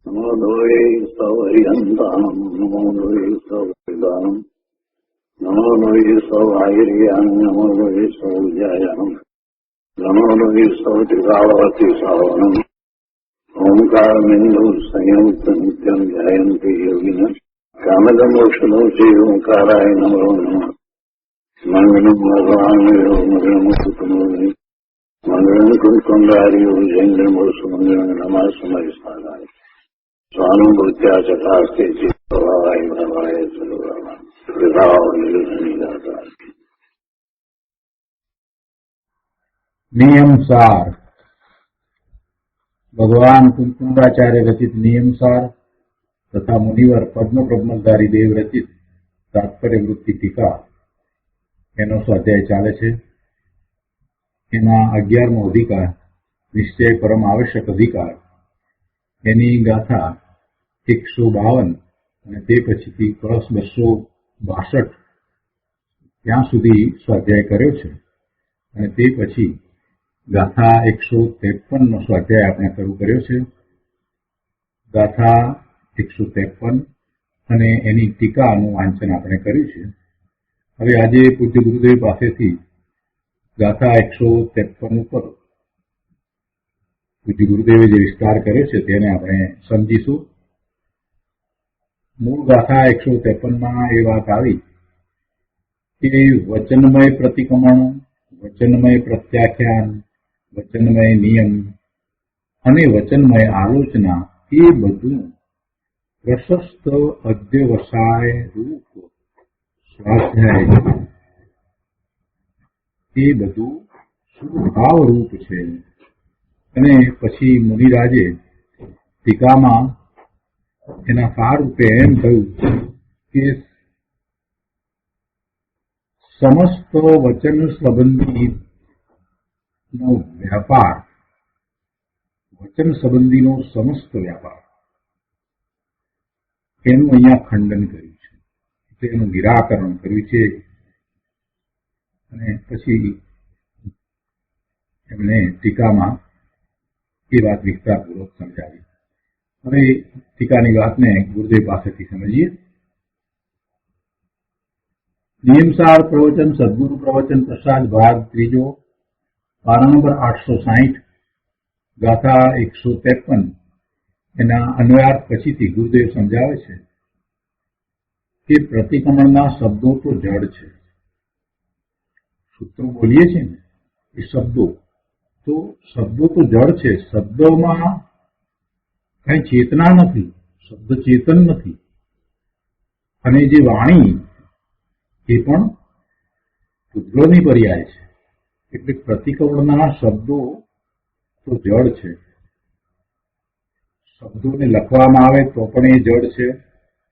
નમો દ્વૈ સૌર્યંતાનમ નમો દ્વૈ સૌદાનમ નમો દ્વૈ સૌર્યાન નમો દ્વૈ સૌજાયાનમ નમો દ્વૈ સૌત્રિકાવતી સાવનમ ઓમકારમિંદુ સંયુક્ત નિત્યમ ધ્યાયંતિ યોગિન કામદમોક્ષદો શ્રી ઓંકારાય નમો નમઃ મંગલમ ભગવાન મંગલમ કુટુંબી મંગલમ કુંડાર્યો જૈન્દ્રમોષ મંગલમ નમઃ સમય સાધાય સ્વાનુભૂત્યા ચકાસ્તે ચિત્તભાવાય ભવાય સર્વમાં વિભાવ નિર્ધાતા નિયમસાર ભગવાન કુંકુંડાચાર્ય રચિત નિયમસાર તથા મુનિવર પદ્મ બ્રહ્મચારી દેવ રચિત તાત્પર્ય વૃત્તિ ટીકા એનો સ્વાધ્યાય ચાલે છે. એના 11મો અધિકાર નિશ્ચય પરમ આવશ્યક અધિકાર એની ગાથા 152 અને તે પછીથી કળશ 262 ત્યાં સુધી સ્વાધ્યાય કર્યો છે અને તે પછી ગાથા 153નો સ્વાધ્યાય આપણે શરૂ કર્યો છે. ગાથા 153 અને એની ટીકાનું વાંચન આપણે કર્યું છે. હવે આજે પૂજ્ય ગુરુદેવ પાસેથી ગાથા 153 ઉપર પૂજ્ય ગુરુદેવે જે વિસ્તાર કર્યો છે તેને આપણે સમજીશું. મૂળ ગાથા 153માં એ વાત આવી કે વચનમય પ્રતિક્રમણ, વચનમય પ્રત્યાખ્યાન, વચનમય નિયમ અને વચનમય આલોચના એ બધું પ્રશસ્ત અધ્યવસાય રૂપ સ્વાધ્યાય એ બધું સુભાવ રૂપ છે. અને પછી મુનિરાજે ટીકામાં એના સાર રૂપે એમ કહ્યું કે સમસ્ત વચન સંબંધીનો વ્યાપાર, વચન સંબંધીનો સમસ્ત વ્યાપાર એનું અહીંયા ખંડન કર્યું છે, એટલે એનું નિરાકરણ કર્યું છે. અને પછી એમણે ટીકામાં એ વાત વિસ્તારપૂર્વક સમજાવી. હવે ટીકાની વાતને ગુરુદેવ પાસેથી સમજીએ. નિયમસાર પ્રવચન સદગુરુ પ્રવચન પ્રસાદ ભાગ 3, પાના નંબર 860, ગાથા 153 એના અન્વયાર્થ પછીથી ગુરુદેવ સમજાવે છે કે પ્રતિક્રમણના શબ્દો તો જડ છે. સૂત્રો બોલીએ છીએ ને એ શબ્દો તો જડ છે. શબ્દોમાં કઈ ચેતના નથી, શબ્દ ચેતન નથી. અને જે વાણી એ પણ પૂતગલોની પર્યાય છે. એટલે પ્રતિક્રમણના શબ્દો તો જડ છે. શબ્દોને લખવામાં આવે તો પણ એ જડ છે,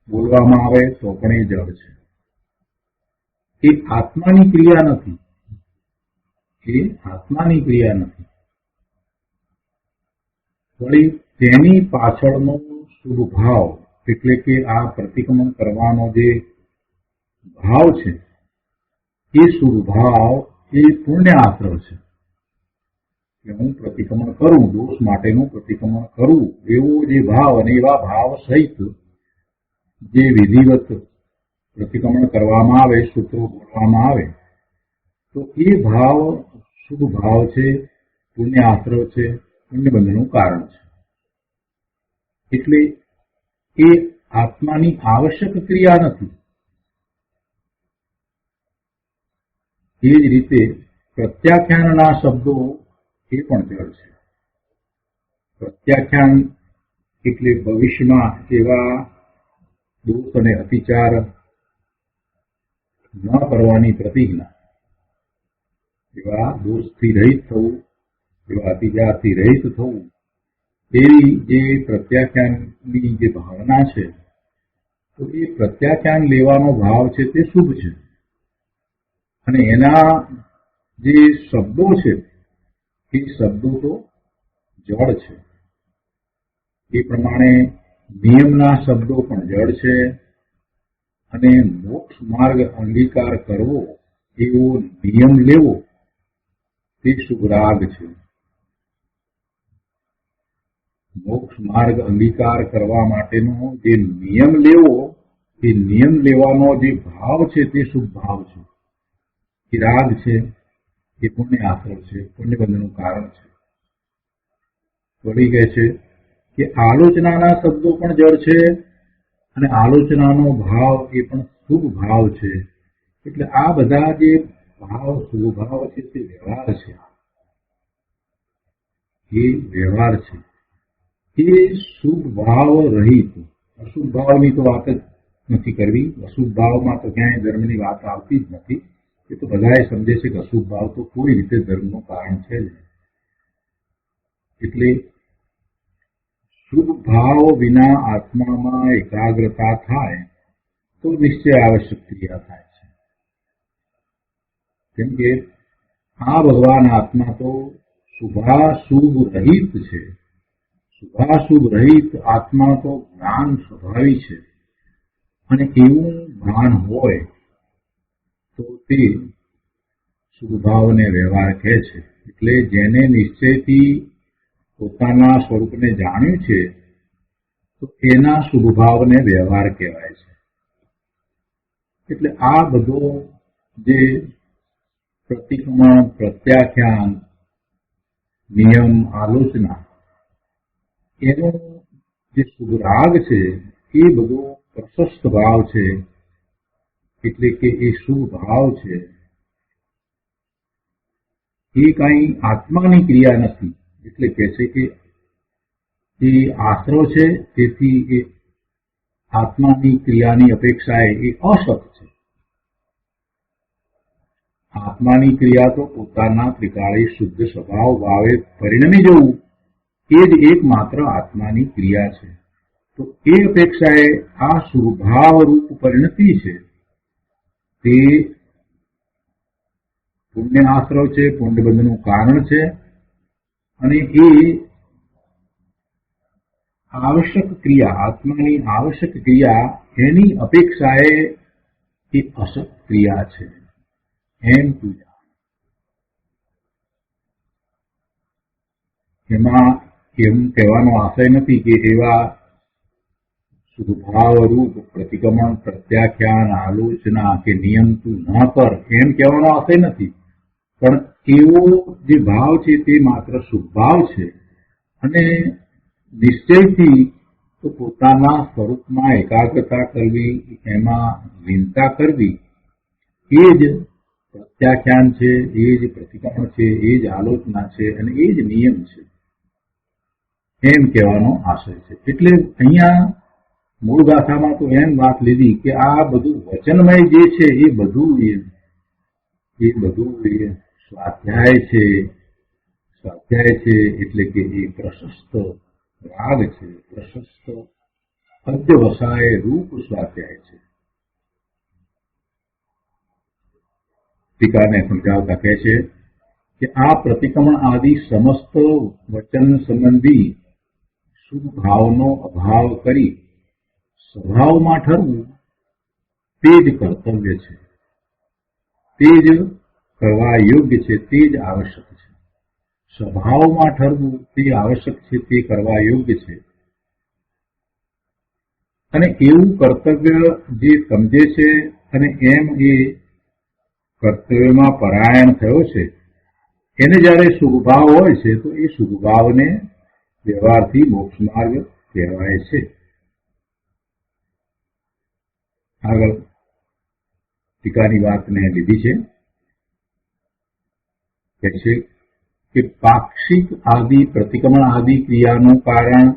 બોલવામાં આવે તો પણ એ જડ છે. એ આત્માની ક્રિયા નથી, એ આત્માની ક્રિયા નથી. વળી તેની પાછળનો શુભ ભાવ એટલે કે આ પ્રતિક્રમણ કરવાનો જે ભાવ છે એ શુભ ભાવ એ પુણ્ય આશ્રવ છે. કે હું પ્રતિક્રમણ કરું, દોષ માટેનું પ્રતિક્રમણ કરું એવો જે ભાવ અને એવા ભાવ સહિત જે વિધિવત પ્રતિક્રમણ કરવામાં આવે, સૂત્રો બોલવામાં આવે તો એ ભાવ શુભ ભાવ છે, પુણ્ય આશ્રવ છે, પુણ્યબંધનું કારણ છે. એટલે એ આત્માની આવશ્યક ક્રિયા નથી. એ જ રીતે પ્રત્યાખ્યાનના શબ્દો એ પણ જડ છે. પ્રત્યાખ્યાન એટલે ભવિષ્યમાં એવા દોષ અને અતિચાર ન કરવાની પ્રતિજ્ઞા, એવા દોષથી રહિત થવું, એવા અતિચારથી રહિત થવું, એવી જે પ્રત્યાખ્યાનની જે ભાવના છે તો એ પ્રત્યાખ્યાન લેવાનો ભાવ છે તે શુભ છે. અને એના જે શબ્દો છે એ શબ્દો તો જડ છે. એ પ્રમાણે નિયમના શબ્દો પણ જડ છે. અને મોક્ષ માર્ગ અંગીકાર કરવો એવો નિયમ લેવો તે શુભ રાગ છે. મોક્ષ માર્ગ અંગીકાર કરવા માટેનો જે નિયમ લેવો, એ નિયમ લેવાનો જે ભાવ છે તે શુભ ભાવ છે. એ રાગ છે, એ પુણ્ય આશ્રવ છે, પુણ્ય બંધનું કારણ છે. વળી કહે છે કે આલોચનાના શબ્દો પણ જળ છે અને આલોચનાનો ભાવ એ પણ શુભ ભાવ છે. એટલે આ બધા જે ભાવ શુભ ભાવ છે તે વ્યવહાર છે. એ વ્યવહાર છે. એ શુભ ભાવ રહિત, અશુભ ભાવની તો વાત જ નથી કરવી. અશુભ ભાવમાં તો ક્યાંય ધર્મની વાત આવતી જ નથી. એ તો બધાએ સમજે છે કે અશુભ ભાવ તો કોઈ રીતે ધર્મનું કારણ છે જ. એટલે શુભ ભાવ વિના આત્મામાં એકાગ્રતા થાય તો નિશ્ચય આવશ્યક ક્રિયા થાય છે. કેમ કે આ ભગવાન આત્મા તો શુભાશુભ રહિત છે. શુભાશુભ રહિત આત્મા તો જ્ઞાન સ્વભાવી છે. અને એવું ભાન હોય તો તે શુભ ભાવને વ્યવહાર કહે છે. એટલે જેને નિશ્ચયથી પોતાના સ્વરૂપને જાણ્યું છે તો એના શુભ ભાવને વ્યવહાર કહેવાય છે. એટલે આ બધો જે પ્રતિક્રમણ, પ્રત્યાખ્યાન, નિયમ, આલોચના, એનો જે શુભ રાગ છે એ બધો પ્રશસ્ત ભાવ છે. એટલે કે એ શુભ ભાવ છે એ કઈ આત્માની ક્રિયા નથી. એટલે કહે છે કે એ આશ્રવ છે, તેથી એ આત્માની ક્રિયાની અપેક્ષાએ એ અસત છે. આત્માની ક્રિયા તો પોતાના ત્રિકાળી શુદ્ધ સ્વભાવ ભાવે પરિણમી જવું એ જ એકમાત્ર આત્માની ક્રિયા છે. તો એ અપેક્ષાએ આ શુભાવ રૂપ પરિણતિ છે તે પુણ્ય આશ્રવ છે, પુણ્ય બંધનું કારણ છે. અને એ આવશ્યક ક્રિયા, આત્માની આવશ્યક ક્રિયા, એની અપેક્ષાએ એ અસત ક્રિયા છે. એમ પૂજા એમાં એમ કહેવાનો આશય નથી કે એવા શુભાવ રૂપ પ્રતિક્રમણ, પ્રત્યાખ્યાન, આલોચના કે નિયમ તું ન કર, એમ કહેવાનો આશય નથી. પણ એવો જે ભાવ છે તે માત્ર શુભ ભાવ છે. અને નિશ્ચયથી તો પોતાના સ્વરૂપમાં એકાગ્રતા કરવી, એમાં લીનતા કરવી, એ જ પ્રત્યાખ્યાન છે, એ જ પ્રતિક્રમણ છે, એ જ આલોચના છે અને એ જ નિયમ છે, એમ કહેવાનો આશય છે. એટલે અહીંયા મૂળ ગાથામાં તો એમ વાત લીધી કે આ બધું વચનમય જે છે એ બધું સ્વાધ્યાય છે. સ્વાધ્યાય છે એટલે કે એ પ્રશસ્ત રાગ છે, પ્રશસ્ત અધ્યવસાય રૂપ સ્વાધ્યાય છે. ટીકાને સમજાવતા કહે છે કે આ પ્રતિક્રમણ આદિ સમસ્ત વચન સંબંધી શુભ ભાવનો અભાવ કરી સ્વભાવમાં ઠરવું તે જ કર્તવ્ય છે, તે જ કરવા યોગ્ય છે, તે જ આવશ્યક છે. સ્વભાવમાં ઠરવું તે આવશ્યક છે, તે કરવા યોગ્ય છે. અને એવું કર્તવ્ય જે સમજે છે અને એમ એ કર્તવ્યમાં પરાયણ થયો છે, એને જયારે શુભભાવ હોય છે તો એ શુભભાવને વ્યવહારથી મોક્ષ માર્ગ કહેવાય છે. આગળ ટીકાની વાતને લીધી છે. કહે છે કે પાક્ષિક આદિ પ્રતિક્રમણ આદિ ક્રિયાનું કારણ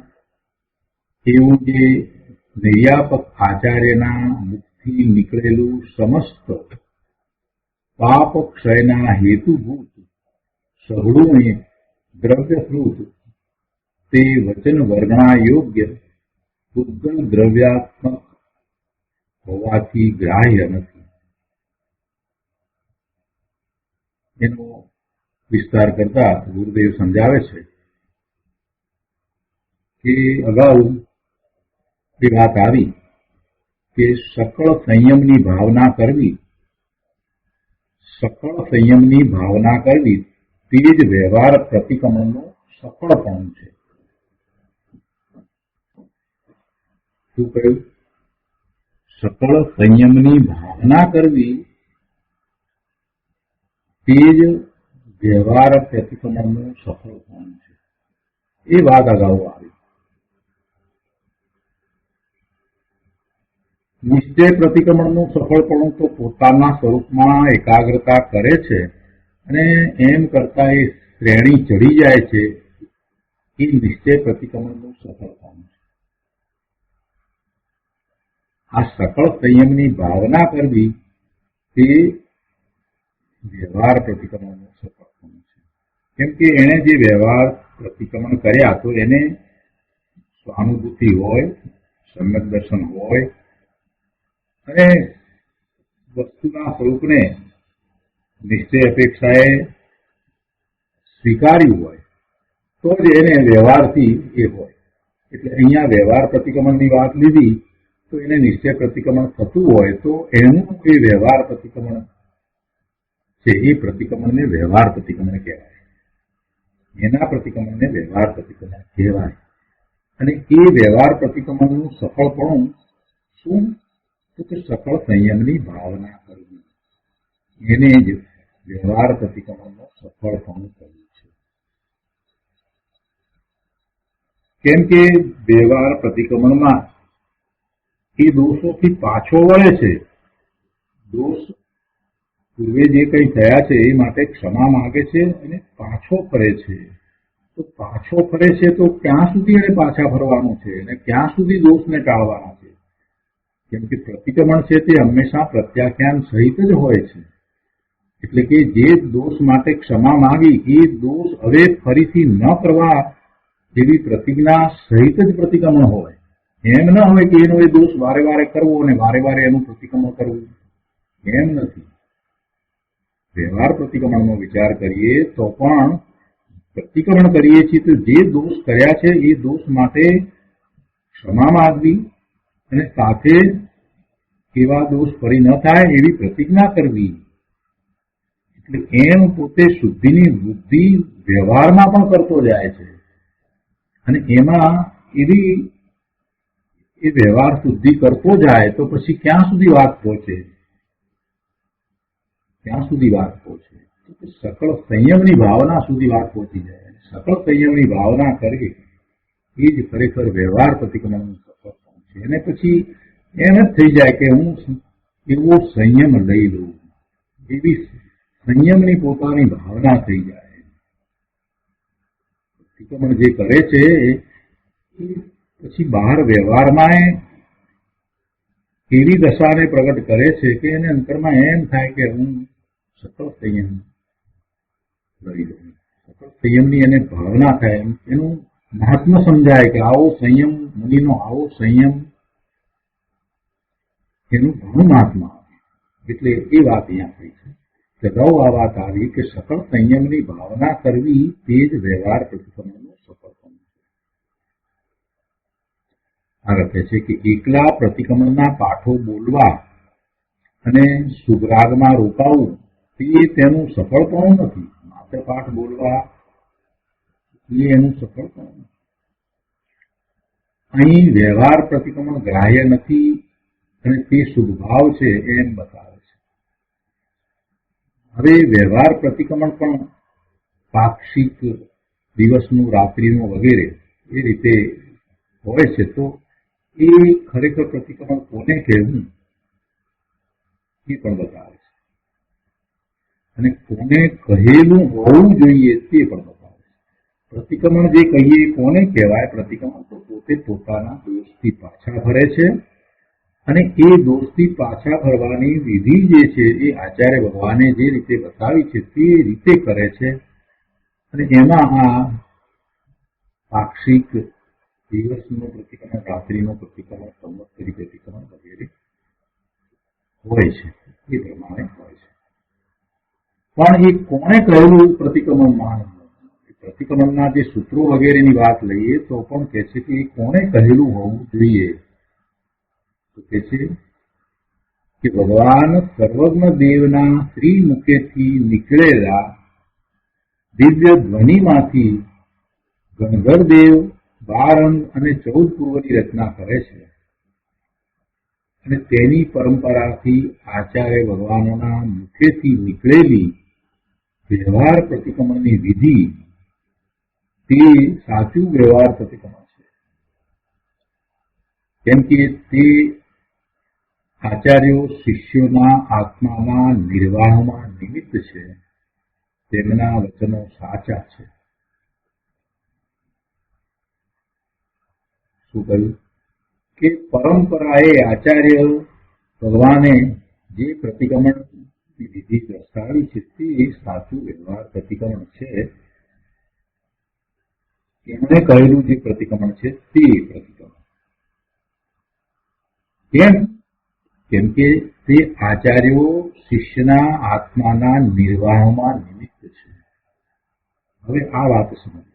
એવું જે નિર્યાપક આચાર્યના મુખથી નીકળેલું સમસ્ત પાપ ક્ષયના હેતુભૂત સઘળું દ્રવ્યભૂત તે વચન વર્ણના યોગ્ય શુદ્ધ દ્રવ્યાત્મક હોવાથી ગ્રાહ્ય નથી. એનો વિસ્તાર કરતા ગુરુદેવ સમજાવે છે કે અગાઉ એ વાત આવી કે સકળ સંયમની ભાવના કરવી, સકળ સંયમની ભાવના કરવી તે જ વ્યવહાર પ્રતિક્રમણનું સફળપણું છે. શું કહ્યું? સકળ સંયમની ભાવના કરવી તે જ વ્યવહાર પ્રતિક્રમણનું સફળપણું છે. એ વાત અગાઉ આવી. નિશ્ચય પ્રતિક્રમણનું સફળપણું તો પોતાના સ્વરૂપમાં એકાગ્રતા કરે છે અને એમ કરતા એ શ્રેણી ચડી જાય છે. એ નિશ્ચય પ્રતિક્રમણનું સફળપણું છે. આ સકળ સંયમની ભાવના કરવી તે વ્યવહાર પ્રતિક્રમણનું સફળપણું છે. કેમ કે એણે જે વ્યવહાર પ્રતિક્રમણ કર્યા તો એને સ્વાનુભૂતિ હોય, સમ્યક દર્શન હોય અને વસ્તુના સ્વરૂપને નિશ્ચય અપેક્ષાએ સ્વીકાર્યું હોય તો જ એને વ્યવહારથી એ હોય. એટલે અહીંયા વ્યવહાર પ્રતિક્રમણની વાત લીધી તો એને નિશ્ચય પ્રતિક્રમણ થતું હોય તો એનું એ વ્યવહાર પ્રતિક્રમણ છે એ પ્રતિક્રમણને વ્યવહાર પ્રતિક્રમણ કહેવાય. એના પ્રતિક્રમણને વ્યવહાર પ્રતિક્રમણ કહેવાય. અને એ વ્યવહાર પ્રતિક્રમણનું સફળપણું શું? તો કે સકળ સંયમની ભાવના કરવી. એને જ વ્યવહાર પ્રતિક્રમણનું સફળપણું કરવું છે. કેમ કે વ્યવહાર પ્રતિક્રમણમાં એ દોષોથી પાછો વળે છે. દોષ પૂર્વે જે કંઈ થયા છે એ માટે ક્ષમા માંગે છે અને પાછો ફરે છે. તો પાછો ફરે છે તો ક્યાં સુધી એને પાછા ફરવાનું છે અને ક્યાં સુધી દોષને ટાળવાના છે? કેમ કે પ્રતિક્રમણ છે તે હંમેશા પ્રત્યાખ્યાન સહિત જ હોય છે. એટલે કે જે દોષ માટે ક્ષમા માંગી એ દોષ હવે ફરીથી ન કરવા એવી પ્રતિજ્ઞા સહિત જ પ્રતિક્રમણ હોય. એમ ન હોય કે એનો એ દોષ વારે વારે કરવો અને વારે વારે એનું પ્રતિક્રમણ કરવું. એમ નથી. વ્યવહાર પ્રતિક્રમણનો વિચાર કરીએ તો પણ પ્રતિક્રમણ કરીએ છીએ તો જે દોષ કર્યા છે એ દોષ માટે ક્ષમા માંગવી અને સાથે એવા દોષ ફરી ન થાય એવી પ્રતિજ્ઞા કરવી. એટલે એમ પોતે શુદ્ધિની વૃદ્ધિ વ્યવહારમાં પણ કરતો જાય છે અને એમાં એવી એ વ્યવહાર શુદ્ધિ કરતો જાય તો પછી ક્યાં સુધી વાત પહોંચે? ક્યાં સુધી વાત પહોંચે? તો સકળ સંયમની ભાવના સુધી વાત પહોંચી જાય. સકળ સંયમની ભાવના કરવી એ જ ખરેખર વ્યવહાર પ્રતિક્રમણનું સફળપણું છે. અને પછી એમ જ થઈ જાય કે હું એવો સંયમ લઈ લઉં, એવી સંયમની પોતાની ભાવના થઈ જાય. પ્રતિક્રમણ જે કરે છે એ પછી બહાર વ્યવહારમાં એવી દશાને પ્રગટ કરે છે કે એને અંતરમાં એમ થાય કે હું સકળ સંયમ લઈ લઉં. સકળ સંયમની એને ભાવના થાય, એનું મહાત્મ્ય સમજાય કે આવો સંયમ, મુનિનો આવો સંયમ, એનું ઘણું મહાત્મા આવે. એટલે એ વાત અહીંયા થઈ છે કે આ વાત આવી કે સકળ સંયમની ભાવના કરવી તે જ વ્યવહાર પ્રતિક્રમણનું સફળપણું છે. આગળ કહે છે કે એકલા પ્રતિક્રમણના પાઠો બોલવા અને સુગરાગમાં રોકાવું તે તેનું સફળપણું નથી. માત્ર પાઠ બોલવા એ એનું સફળપણું નથી. અહીં વ્યવહાર પ્રતિક્રમણ ગ્રાહ્ય નથી અને તે શુભભાવ છે એમ બતાવે છે. હવે વ્યવહાર પ્રતિક્રમણ પણ પાક્ષિક, દિવસનું, રાત્રિનું વગેરે એ રીતે હોય છે. તો એ ખરેખર પ્રતિક્રમણ કોને કહેવું એ પણ બતાવે છે અને કોને કહેલું હોવું જોઈએ તે પણ બતાવે છે. પ્રતિક્રમણ જે કહીએ કોને કહેવાય? પ્રતિક્રમણ તો પોતે પોતાના દોષથી પાછા ફરે છે અને એ દોષથી પાછા ફરવાની વિધિ જે છે એ આચાર્ય ભગવાને જે રીતે બતાવી છે તે રીતે કરે છે. અને એમાં આ પાક્ષિક, દિવસનું પ્રતિક્રમણ, રાત્રિનું પ્રતિક્રમણ, સંવત્સરી પ્રતિક્રમણ વગેરે હોય છે. એ પ્રમાણે હોય છે. પણ એ કોણે કહેલું પ્રતિક્રમણ માનવું? પ્રતિક્રમણના જે સૂત્રો વગેરેની વાત લઈએ તો પણ કહે છે કે એ કોણે કહેલું હોવું જોઈએ? તો કહે છે કે ભગવાન સર્વજ્ઞ દેવના શ્રી મુખેથી નીકળેલા દિવ્ય ધ્વનિમાંથી ગણધર દેવ 12 અંગ અને 14 પૂર્વની રચના કરે છે અને તેની પરંપરાથી આચાર્ય ભગવાનોના મુખેથી નીકળેલી વ્યવહાર પ્રતિક્રમણની વિધિ તે સાચું વ્યવહાર પ્રતિક્રમણ છે. કેમ કે તે આચાર્યો શિષ્યોના આત્માના નિર્વાહમાં નિમિત્ત છે. તેમના વચનો સાચા છે. શું કહ્યું કે પરંપરાએ આચાર્ય ભગવાને જે પ્રતિક્રમણની વિધિ દર્શાવી છે તે સાચું વ્યવહાર પ્રતિક્રમણ છે. એમણે કહેલું જે પ્રતિક્રમણ છે તે પ્રતિક્રમણ. કેમ કે તે આચાર્યો શિષ્યના આત્માના નિર્વાહમાં નિમિત્ત છે. હવે આ વાત સમજવા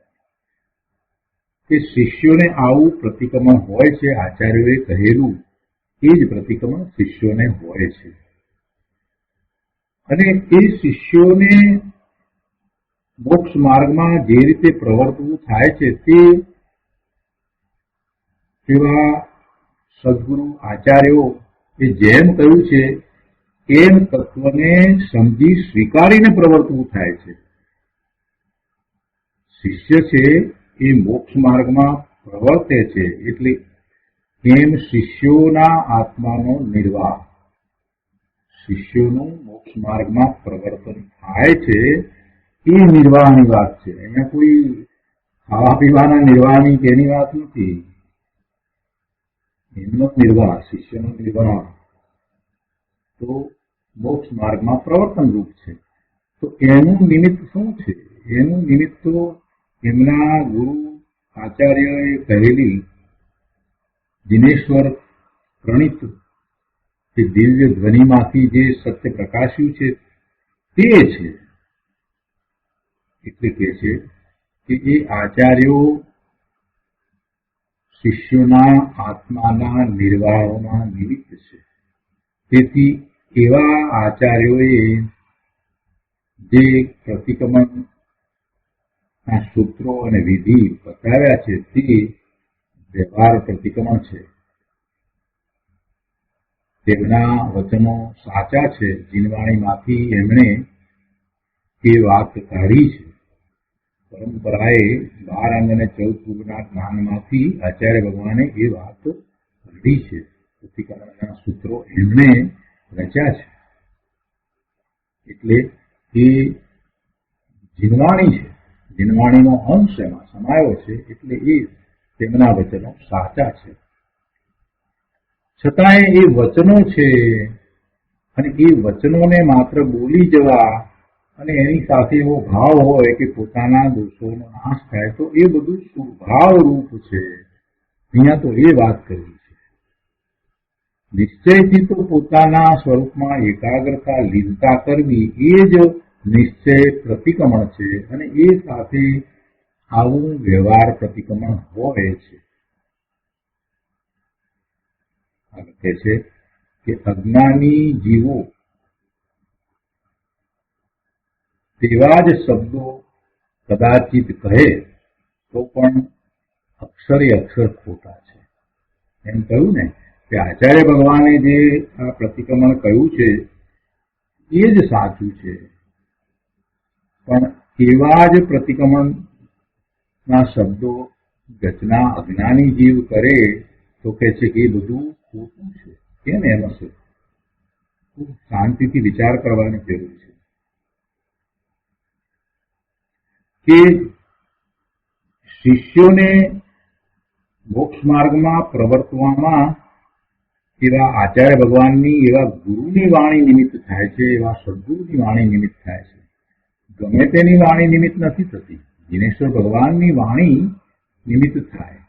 કે શિષ્યોને આવું પ્રતિક્રમણ હોય છે. આચાર્યોએ કહેલું એ જ પ્રતિક્રમણ શિષ્યોને હોય છે. અને એ શિષ્યોને મોક્ષ માર્ગમાં જે રીતે પ્રવર્તવું થાય છે તે એવા સદગુરુ આચાર્યો એ જેમ કહ્યું છે એમ તત્વને સમજી સ્વીકારીને પ્રવર્તવું થાય છે. શિષ્ય છે એ મોક્ષ માર્ગમાં પ્રવર્તે છે એટલે એમ શિષ્યોના આત્માનો નિર્વાહ, શિષ્યોનું મોક્ષ માર્ગમાં પ્રવર્તન થાય છે એ નિર્વાહની વાત છે. અહીંયા કોઈ ખાવા પીવાના નિર્વાહની તેની વાત નથી. એમનો નિર્વાહ, શિષ્યનો નિર્વાહ તો મોક્ષ માર્ગમાં પ્રવર્તન રૂપ છે. તો એનું નિમિત્ત શું છે? એનું નિમિત્ત તો એમના ગુરુ આચાર્યએ કહેલી દિનેશ્વર પ્રણીત તે દિવ્ય ધ્વનિમાંથી જે સત્ય પ્રકાશ્યું છે તે છે. એટલે કે છે કે એ આચાર્યો શિષ્યોના આત્માના નિર્વાહમાં નિમિત્ત છે. તેથી એવા આચાર્યોએ જે પ્રતિક્રમણના સૂત્રો અને વિધિ બતાવ્યા છે તે વ્યવહાર પ્રતિક્રમણ છે. તેમના વચનો સાચા છે. જીનવાણીમાંથી એમણે એ વાત કાઢી છે. પરંપરાએ 12 અંગ અને 14 પૂર્વના જ્ઞાનમાંથી આચાર્ય ભગવાને એ વાત કાઢી છે. પ્રતિક્રમણના સૂત્રો એમણે રચ્યા છે. એટલે એ જીનવાણી છે. જીનવાણીનો અંશ એમાં સમાયો છે. એટલે એ તેમના વચનો સાચા છે. છતાંય એ વચનો છે અને એ વચનોને માત્ર બોલી જવા અને એની સાથે એવો ભાવ હોય કે પોતાના દોષોનો નાશ થાય તો એ બધું સ્વભાવ રૂપ છે. અહીંયા તો એ વાત કરવી છે. નિશ્ચયથી તો પોતાના સ્વરૂપમાં એકાગ્રતા લીનતા કરવી એ જ નિશ્ચય પ્રતિક્રમણ છે. અને એ સાથે આવું વ્યવહાર પ્રતિક્રમણ હોય છે. કહે છે કે અજ્ઞાની જીવો તેવા જ શબ્દો કદાચિત કહે તો પણ અક્ષરે અક્ષર ખોટા છે. એમ કહ્યું ને કે આચાર્ય ભગવાને જે આ પ્રતિક્રમણ કહ્યું છે એ જ સાચું છે. પણ એવા જ પ્રતિક્રમણના શબ્દો ગચના અજ્ઞાની જીવ કરે તો કહે છે કે એ બધું ખોટું છે. કેમ એમ હશે? ખૂબ શાંતિથી વિચાર કરવાની જરૂર છે કે શિષ્યોને મોક્ષ માર્ગમાં પ્રવર્તવામાં એવા આચાર્ય ભગવાનની, એવા ગુરુની વાણી નિમિત્ત થાય છે, એવા સદગુરુની વાણી નિમિત્ત થાય છે. ગમે તેની વાણી નિમિત્ત નથી થતી. દિનેશ્વર ભગવાનની વાણી નિમિત્ત થાય,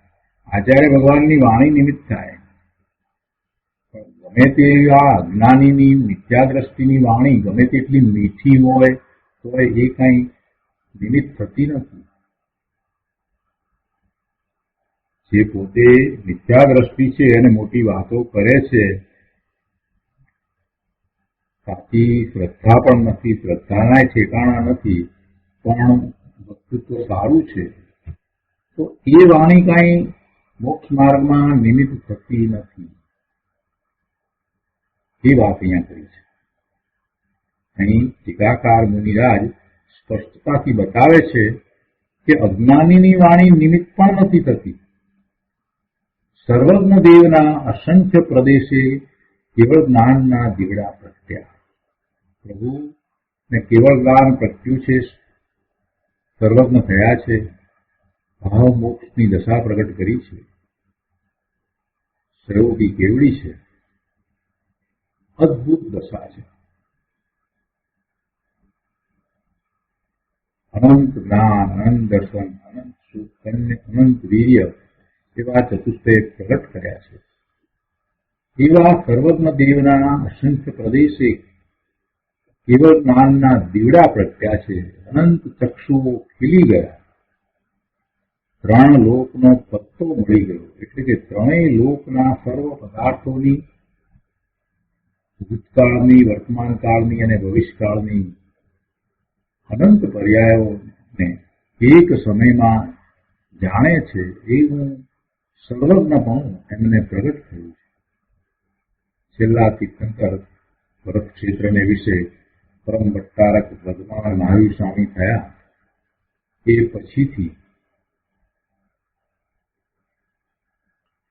આચાર્ય ભગવાનની વાણી નિમિત્ત થાય. ગમે તેવા અજ્ઞાનીની મિથ્યા દ્રષ્ટિની વાણી ગમે તેટલી મીઠી હોય તો એ કઈ નિમિત્ત થતી નથી. જે પોતે મિથ્યા દ્રષ્ટિ છે અને મોટી વાતો કરે છે, સાચી શ્રદ્ધા પણ નથી, શ્રદ્ધાના ઠેકાણા નથી, પણ વસ્તુત્વ સારું છે, તો એ વાણી કઈ મોક્ષ માર્ગમાં નિમિત્ત થતી નથી. એ વાત અહીંયા કરી છે. અહીં ટીકાકાર મુનિરાજ સ્પષ્ટતાથી બતાવે છે કે અજ્ઞાનીની વાણી નિમિત્ત પણ નથી થતી. સર્વજ્ઞ દેવના અસંખ્ય પ્રદેશે કેવળ જ્ઞાનના દીવડા પ્રગટ્યા. પ્રભુને કેવળ જ્ઞાન પ્રગટ્યું છે, સર્વજ્ઞ થયા છે, ભાવ મોક્ષની દશા પ્રગટ કરી છે, સર્વોપી કેવડી છે, અદભુત દશા છે. અનંત જ્ઞાન, અનંત દર્શન, અનંત સુખ, અનંત વીર્ય એવા ચતુષ્ટય પ્રગટ કર્યા છે. એવા સર્વજ્ઞ દેવના અસંખ્ય પ્રદેશે કેવળ જ્ઞાનના દીવડા પ્રગટ્યા છે. અનંત ચક્ષુઓ ખીલી ગયા. ત્રણ લોકનો પત્તો મળી ગયો, એટલે કે ત્રણેય લોકના સર્વ પદાર્થોની ભૂતકાળની, વર્તમાનકાળની અને ભવિષ્યકાળની અનંત પર્યાયોને એક સમયમાં જાણે છે એવું સર્વજ્ઞપણું એમને પ્રગટ થયું છે. છેલ્લા તીર્થંકર ભરત ક્ષેત્રને વિશે પરમ ભટ્ટારક વર્તમાન મહાવીર સ્વામી થયા એ પછીથી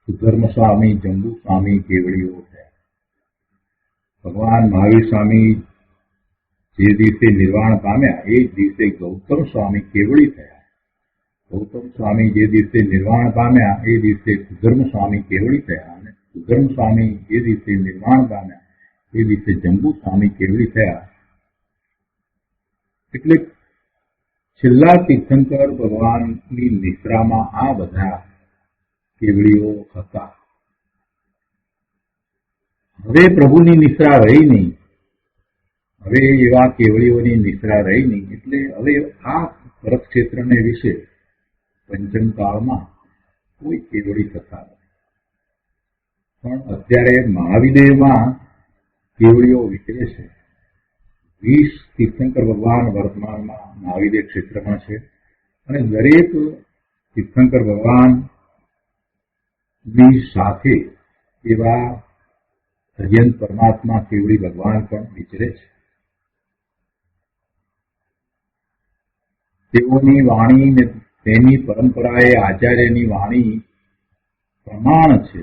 સુધર્મ સ્વામી, જંબુ સ્વામી કેવડીઓ થયા. ભગવાન મહાવીર સ્વામી જે દિવસે નિર્વાણ પામ્યા એ જ દિવસે ગૌતમ સ્વામી કેવડી થયા. ગૌતમ સ્વામી જે દિવસે નિર્વાણ પામ્યા એ દિવસે સુધર્મ સ્વામી કેવડી થયા, અને સુધર્મ સ્વામી જે દિવસે નિર્વાણ પામ્યા એ દિવસે જંબુ સ્વામી કેવડી થયા. એટલે છેલ્લા તીર્થંકર ભગવાનની નિશ્રામાં આ બધા કેવડીઓ હતા. હવે પ્રભુની નિશ્રા રહી નહીં, હવે એવા કેવડીઓની નિશ્રા રહી નહીં. એટલે હવે આ ભરત ક્ષેત્રને વિશે પંચમ કાળમાં કોઈ કેવડી થતા નથી. પણ અત્યારે મહાવિદેવમાં કેવડીઓ વિચરે છે. 20 તીર્થંકર ભગવાન વર્તમાનમાં મહાવિદેવ ક્ષેત્રમાં છે, અને દરેક તીર્થંકર ભગવાનની સાથે એવા અર્યંત પરમાત્મા કેવડી ભગવાન પણ વિચરે છે. તેઓની વાણી ને તેની પરંપરાએ આચાર્યની વાણી પ્રમાણ છે.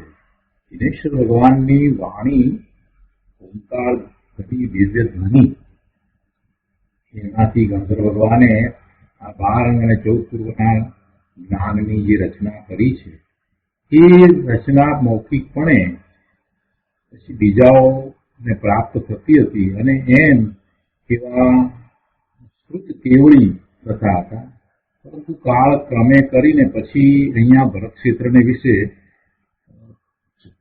દિનેશ્વર ભગવાનની વાણી ઓમકાર ઘટી દિવ્ય ધ્વનિ, એમાંથી ગંધર્વ ભગવાને આ 12 અને 14 પૂર્વના જ્ઞાનની જે રચના કરી છે એ રચના મૌખિકપણે પછી બીજાઓને પ્રાપ્ત થતી હતી, અને એમ એવા શ્રુત કેવડી થતા હતા. પરંતુ કાળ ક્રમે કરીને પછી અહીંયા ભરત ક્ષેત્રને વિશે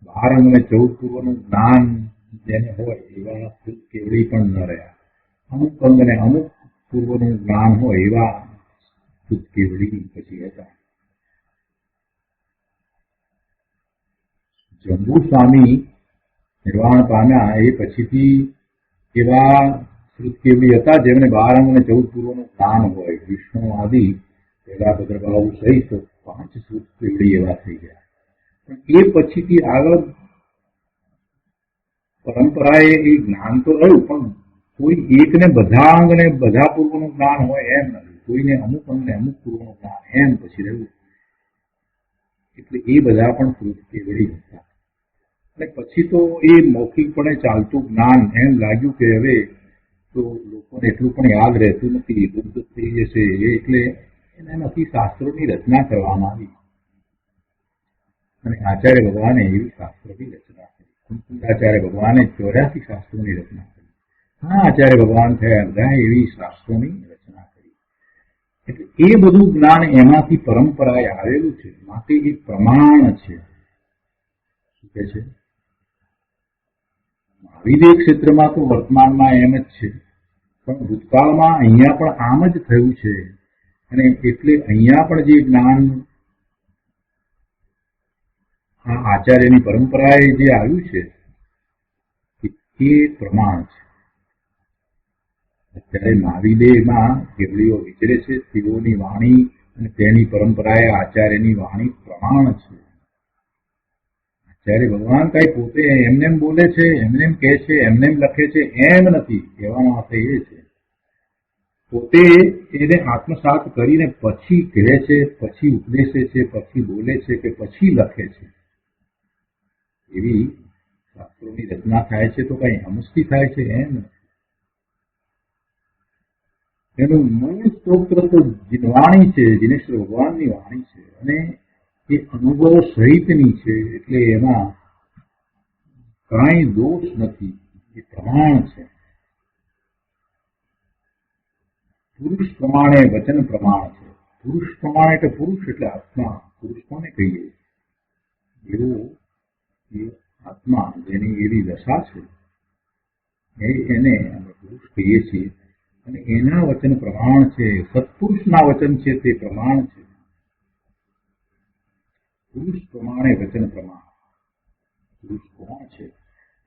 12 અને 14 પૂર્વનું જ્ઞાન જેને હોય એવા શ્રુત કેવડી પણ ન રહ્યા. અમુક અંગ અને અમુક પૂર્વનું જ્ઞાન હોય એવા શ્રુત કેવડી પછી હતા. જંબુ સ્વામી નિર્વાણ પામ્યા એ પછીથી એવા શ્રુત કેવડી હતા જેમને 12 અંગ અને 14 પૂર્વનું જ્ઞાન હોય. વિષ્ણુ આદિ પેલા ભદ્રભાવ સહિત 5 શ્રુત કેવડી એવા થઈ ગયા. પણ એ પછીથી આગળ પરંપરાએ એ જ્ઞાન તો રહ્યું, પણ કોઈ એકને બધા અંગ ને બધા પૂર્વનું જ્ઞાન હોય એમ નથી. કોઈને અમુક અંગ ને અમુક પૂર્વનું જ્ઞાન એમ પછી રહ્યું. એટલે એ બધા પણ શ્રુત કેવડી હતા. અને પછી તો એ મૌખિકપણે ચાલતું જ્ઞાન એમ લાગ્યું કે હવે તો લોકોને એટલું પણ યાદ રહેતું નથી, લુપ્ત થઈ જશે. એટલે એનામાંથી શાસ્ત્રોની રચના કરવામાં આવી, અને આચાર્ય ભગવાને એવી શાસ્ત્રોની રચના કરી. આચાર્ય ભગવાને 84 શાસ્ત્રોની રચના કરી. હા, આચાર્ય ભગવાન થયા બધા એવી શાસ્ત્રોની રચના કરી. એટલે એ બધું જ્ઞાન એમાંથી પરંપરાએ આવેલું છે, માટે એ પ્રમાણ છે. શું કહે છે? મહાવિદેવ ક્ષેત્રમાં તો વર્તમાનમાં એમ જ છે, પણ ભૂતકાળમાં અહીંયા પણ આમ જ થયું છે. અને એટલે અહીંયા પણ જે જ્ઞાન આ આચાર્યની પરંપરાએ જે આવ્યું છે એ પ્રમાણ છે. અત્યારે મહાવિદેવમાં કેવડીઓ વિચરે છે, તેઓની વાણી અને તેની પરંપરાએ આચાર્યની વાણી પ્રમાણ છે. ત્યારે ભગવાન કઈ પોતે એમને એમ બોલે છે, એમને એમ કહે છે, એમને એમ લખે છે, એમ નથી. કહેવાનો અર્થ એ છે પોતે એને આત્મસાત કરીને પછી કહે છે, પછી ઉપદેશે છે, પછી બોલે છે કે પછી લખે છે. એવી શાસ્ત્રોની રચના થાય છે તો કઈ અમસ્તી થાય છે એમ નથી. એનું મૂળ સ્તોત્ર તો વાણી છે, જીનેશ્વર ભગવાનની વાણી છે, અને એ અનુભવ સહિતની છે, એટલે એમાં કાંઈ દોષ નથી. એ પ્રમાણ છે. પુરુષ પ્રમાણે વચન પ્રમાણ છે. પુરુષ પ્રમાણ એટલે પુરુષ એટલે આત્મા. પુરુષ કોને કહીએ? એવો એ આત્મા જેની એવી દશા છે એને અમે પુરુષ કહીએ છીએ. અને એના વચન પ્રમાણ છે. સત્પુરુષના વચન છે તે પ્રમાણ છે. પુરુષ પ્રમાણે વચન પ્રમાણ. પુરુષ કોણ છે?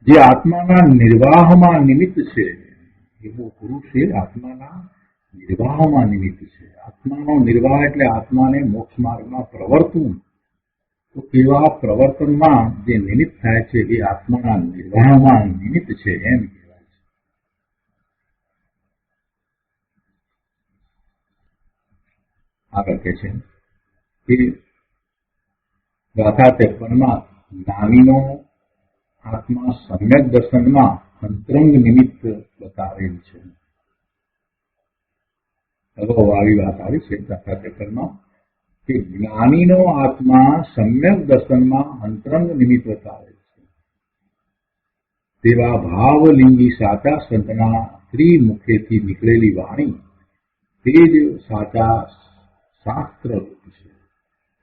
જે આત્માના નિર્વાહમાં નિમિત્ત છે એવો પુરુષ એ આત્માના નિર્વાહમાં નિમિત્ત છે. આત્માનો નિર્વાહ એટલે આત્માને મોક્ષ માર્ગમાં પ્રવર્તવું. તો એવા પ્રવર્તનમાં જે નિમિત્ત થાય છે એ આત્માના નિર્વાહમાં નિમિત્ત છે એમ કહેવાય છે. આગળ કહે છે કે ગાથા 53માં જ્ઞાનીનો આત્મા સમ્યક દર્શનમાં અંતરંગ નિમિત્ત બતાવેલ છે. અગાઉ આવી વાત આવી છે ગાથા 53માં કે જ્ઞાનીનો આત્મા સમ્યક દર્શનમાં અંતરંગ નિમિત્ત બતાવેલ છે. તેવા ભાવલિંગી સાચા સંતના ત્રિમુખેથી નીકળેલી વાણી તે જ સાચા શાસ્ત્ર છે.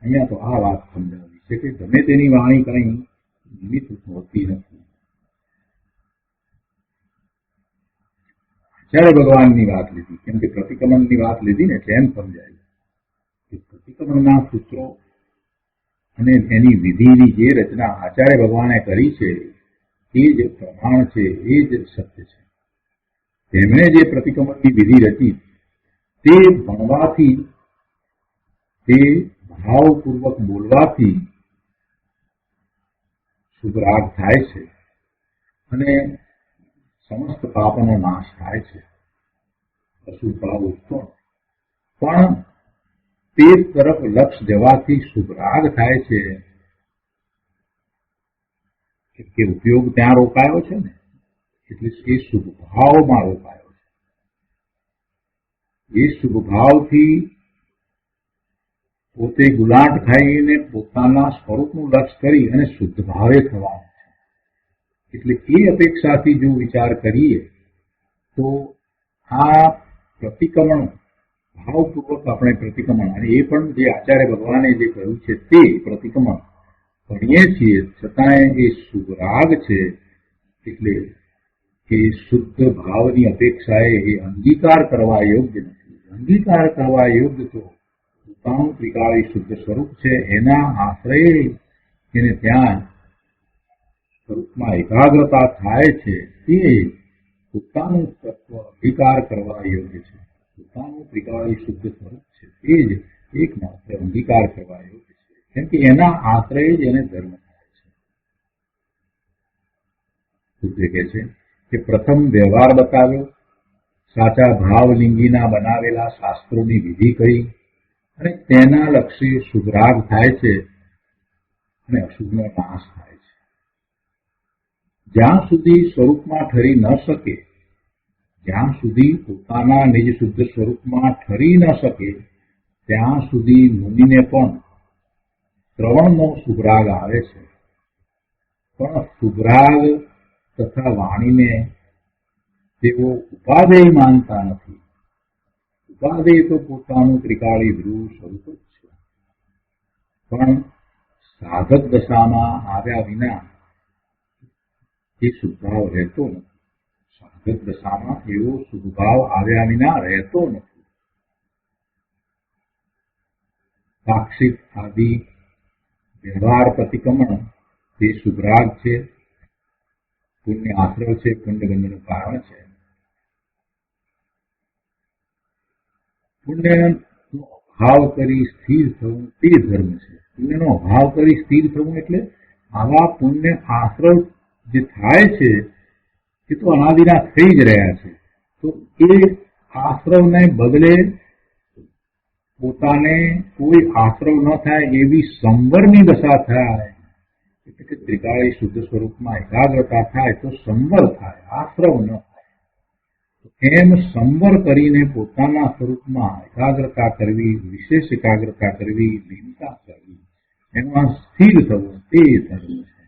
અહીંયા તો આ વાત સમજાવી છે કે ગમે તેની વાણી કઈ નિમિત્ત હોતી નથી. આચાર્ય ભગવાનની વાત લીધી, કેમ કે પ્રતિક્રમણની વાત લીધી ને એટલે એમ સમજાય કે પ્રતિક્રમણના સૂત્રો અને એની વિધિની જે રચના આચાર્ય ભગવાને કરી છે એ જ પ્રમાણ છે, એ જ સત્ય છે. તેમણે જે પ્રતિક્રમણની વિધિ રચી તે ભણવાથી, તે ભાવપૂર્વક બોલવાથી શુભરાગ થાય છે અને સમસ્ત પાપનો નાશ થાય છે. અશુભ ભાવ ઉત્પન્ન પણ તે તરફ લક્ષ જવાથી શુભરાગ થાય છે. કે ઉપયોગ ત્યાં રોકાયો છે ને, એટલે એ શુભ ભાવમાં રોકાયો છે. એ શુભ ભાવથી પોતે ગુલાટ ખાઈને પોતાના સ્વરૂપનું લક્ષ કરી અને શુદ્ધ ભાવે થવાનું છે. એટલે એ અપેક્ષાથી જો વિચાર કરીએ તો આ પ્રતિક્રમણ ભાવપૂર્વક આપણે પ્રતિક્રમણ, અને એ પણ જે આચાર્ય ભગવાને જે કહ્યું છે તે પ્રતિક્રમણ ભણીએ છીએ છતાંય એ શુભરાગ છે. એટલે એ શુદ્ધ ભાવની અપેક્ષાએ એ અંગીકાર કરવા યોગ્ય નથી. અંગીકાર કરવા યોગ્ય તો પોતાનું ત્રિકાળી શુદ્ધ સ્વરૂપ છે, એના આશ્રય એને ત્યાં સ્વરૂપમાં એકાગ્રતા થાય છે, તે પોતાનું તત્વ અંગીકાર કરવા યોગ્ય છે. પોતાનું ત્રિકાળી શુદ્ધ સ્વરૂપ છે તે જ એકમાત્ર અંગીકાર કરવા યોગ્ય છે, કેમ કે એના આશ્રય જ એને ધર્મ થાય છે. સૂત્રે કહે છે કે પ્રથમ વ્યવહાર બતાવ્યો, સાચા ભાવલિંગીના બનાવેલા શાસ્ત્રોની વિધિ કહી અને તેના લક્ષી શુભરાગ થાય છે અને અશુભનો નાશ થાય છે. જ્યાં સુધી સ્વરૂપમાં ઠરી ન શકે, જ્યાં સુધી પોતાના નિજ શુદ્ધ સ્વરૂપમાં ઠરી ન શકે ત્યાં સુધી મુનિને પણ શ્રવણનો શુભરાગ આવે છે. પણ શુભરાગ તથા વાણીને તેઓ ઉપાદેય માનતા નથી. ઉપાદેય તો પોતાનું ત્રિકાળી ધ્રુવ સ્વરૂપ જ છે. પણ સાધક દશામાં આવ્યા વિના એ શુભભાવ રહેતો નથી. સાધક દશામાં એવો શુભભાવ આવ્યા વિના રહેતો નથી. સાક્ષિત આદિ વ્યવહાર પ્રતિક્રમણ તે શુભરાગ છે, પુણ્ય આશ્રય છે, પુણ્યબંધનું કારણ છે. પુણ્યનો અભાવ કરી સ્થિર થવું તે ધર્મ છે. પુણ્યનો અભાવ કરી સ્થિર થવું એટલે આવા પુણ્ય આશ્રવ જે થાય છે એ તો અનાદિના થઈ જ રહ્યા છે. તો એ આશ્રવને બદલે પોતાને કોઈ આશ્રવ ન થાય એવી સંવરની દશા થાય, એટલે કે ત્રિકાળી શુદ્ધ સ્વરૂપમાં એકાગ્રતા થાય તો સંવર થાય, આશ્રવ ન થાય. એમ સંવર કરીને પોતાના સ્વરૂપમાં એકાગ્રતા કરવી, વિશેષ એકાગ્રતા કરવી, લીનતા કરવી, એમાં સ્થિર થવું, તે ધર્મ છે.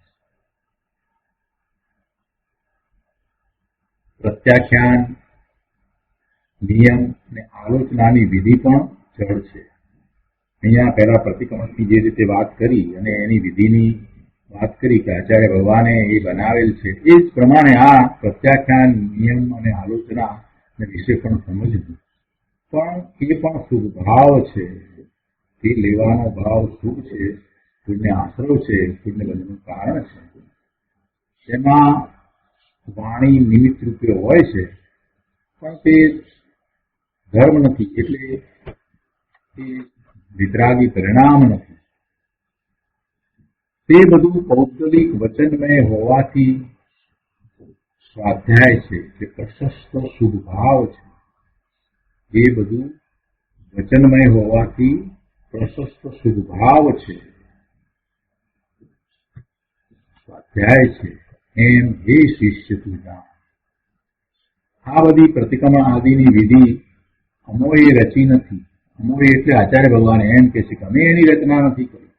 પ્રત્યાખ્યાન, નિયમ અને આલોચનાની વિધિ પણ જળ છે. અહીંયા પહેલા પ્રતિક્રમણની જે રીતે વાત કરી અને એની વિધિની વાત કરી કે આચાર્ય ભગવાને એ બનાવેલ છે, એ જ પ્રમાણે આ પ્રત્યાખ્યાન, નિયમ અને આલોચના વિશે પણ સમજવું. પણ એ પણ શુભ ભાવ છે, તે લેવાનો ભાવ શુભ છે, પુણ્ય આશ્રવ છે, પુણ્ય બંધનું કારણ છે. તેમાં વાણી નિમિત્ત રૂપે હોય છે, પણ તે ધર્મ નથી, એટલે એ વિતરાગી પરિણામ નથી. તે બધું પૌદ્ગલિક વચનમય હોવાથી સ્વાધ્યાય છે, કે પ્રશસ્ત શુભ ભાવ છે. એ બધું વચનમય હોવાથી પ્રશસ્ત શુભ ભાવ છે, સ્વાધ્યાય છે. એમ હે શિષ્ય તું જાણ. આ બધી પ્રતિક્રમણ આદિની વિધિ અમોએ રચી નથી. અમોએ એટલે આચાર્ય ભગવાન એમ કે છે કે અમે એની રચના નથી કરી.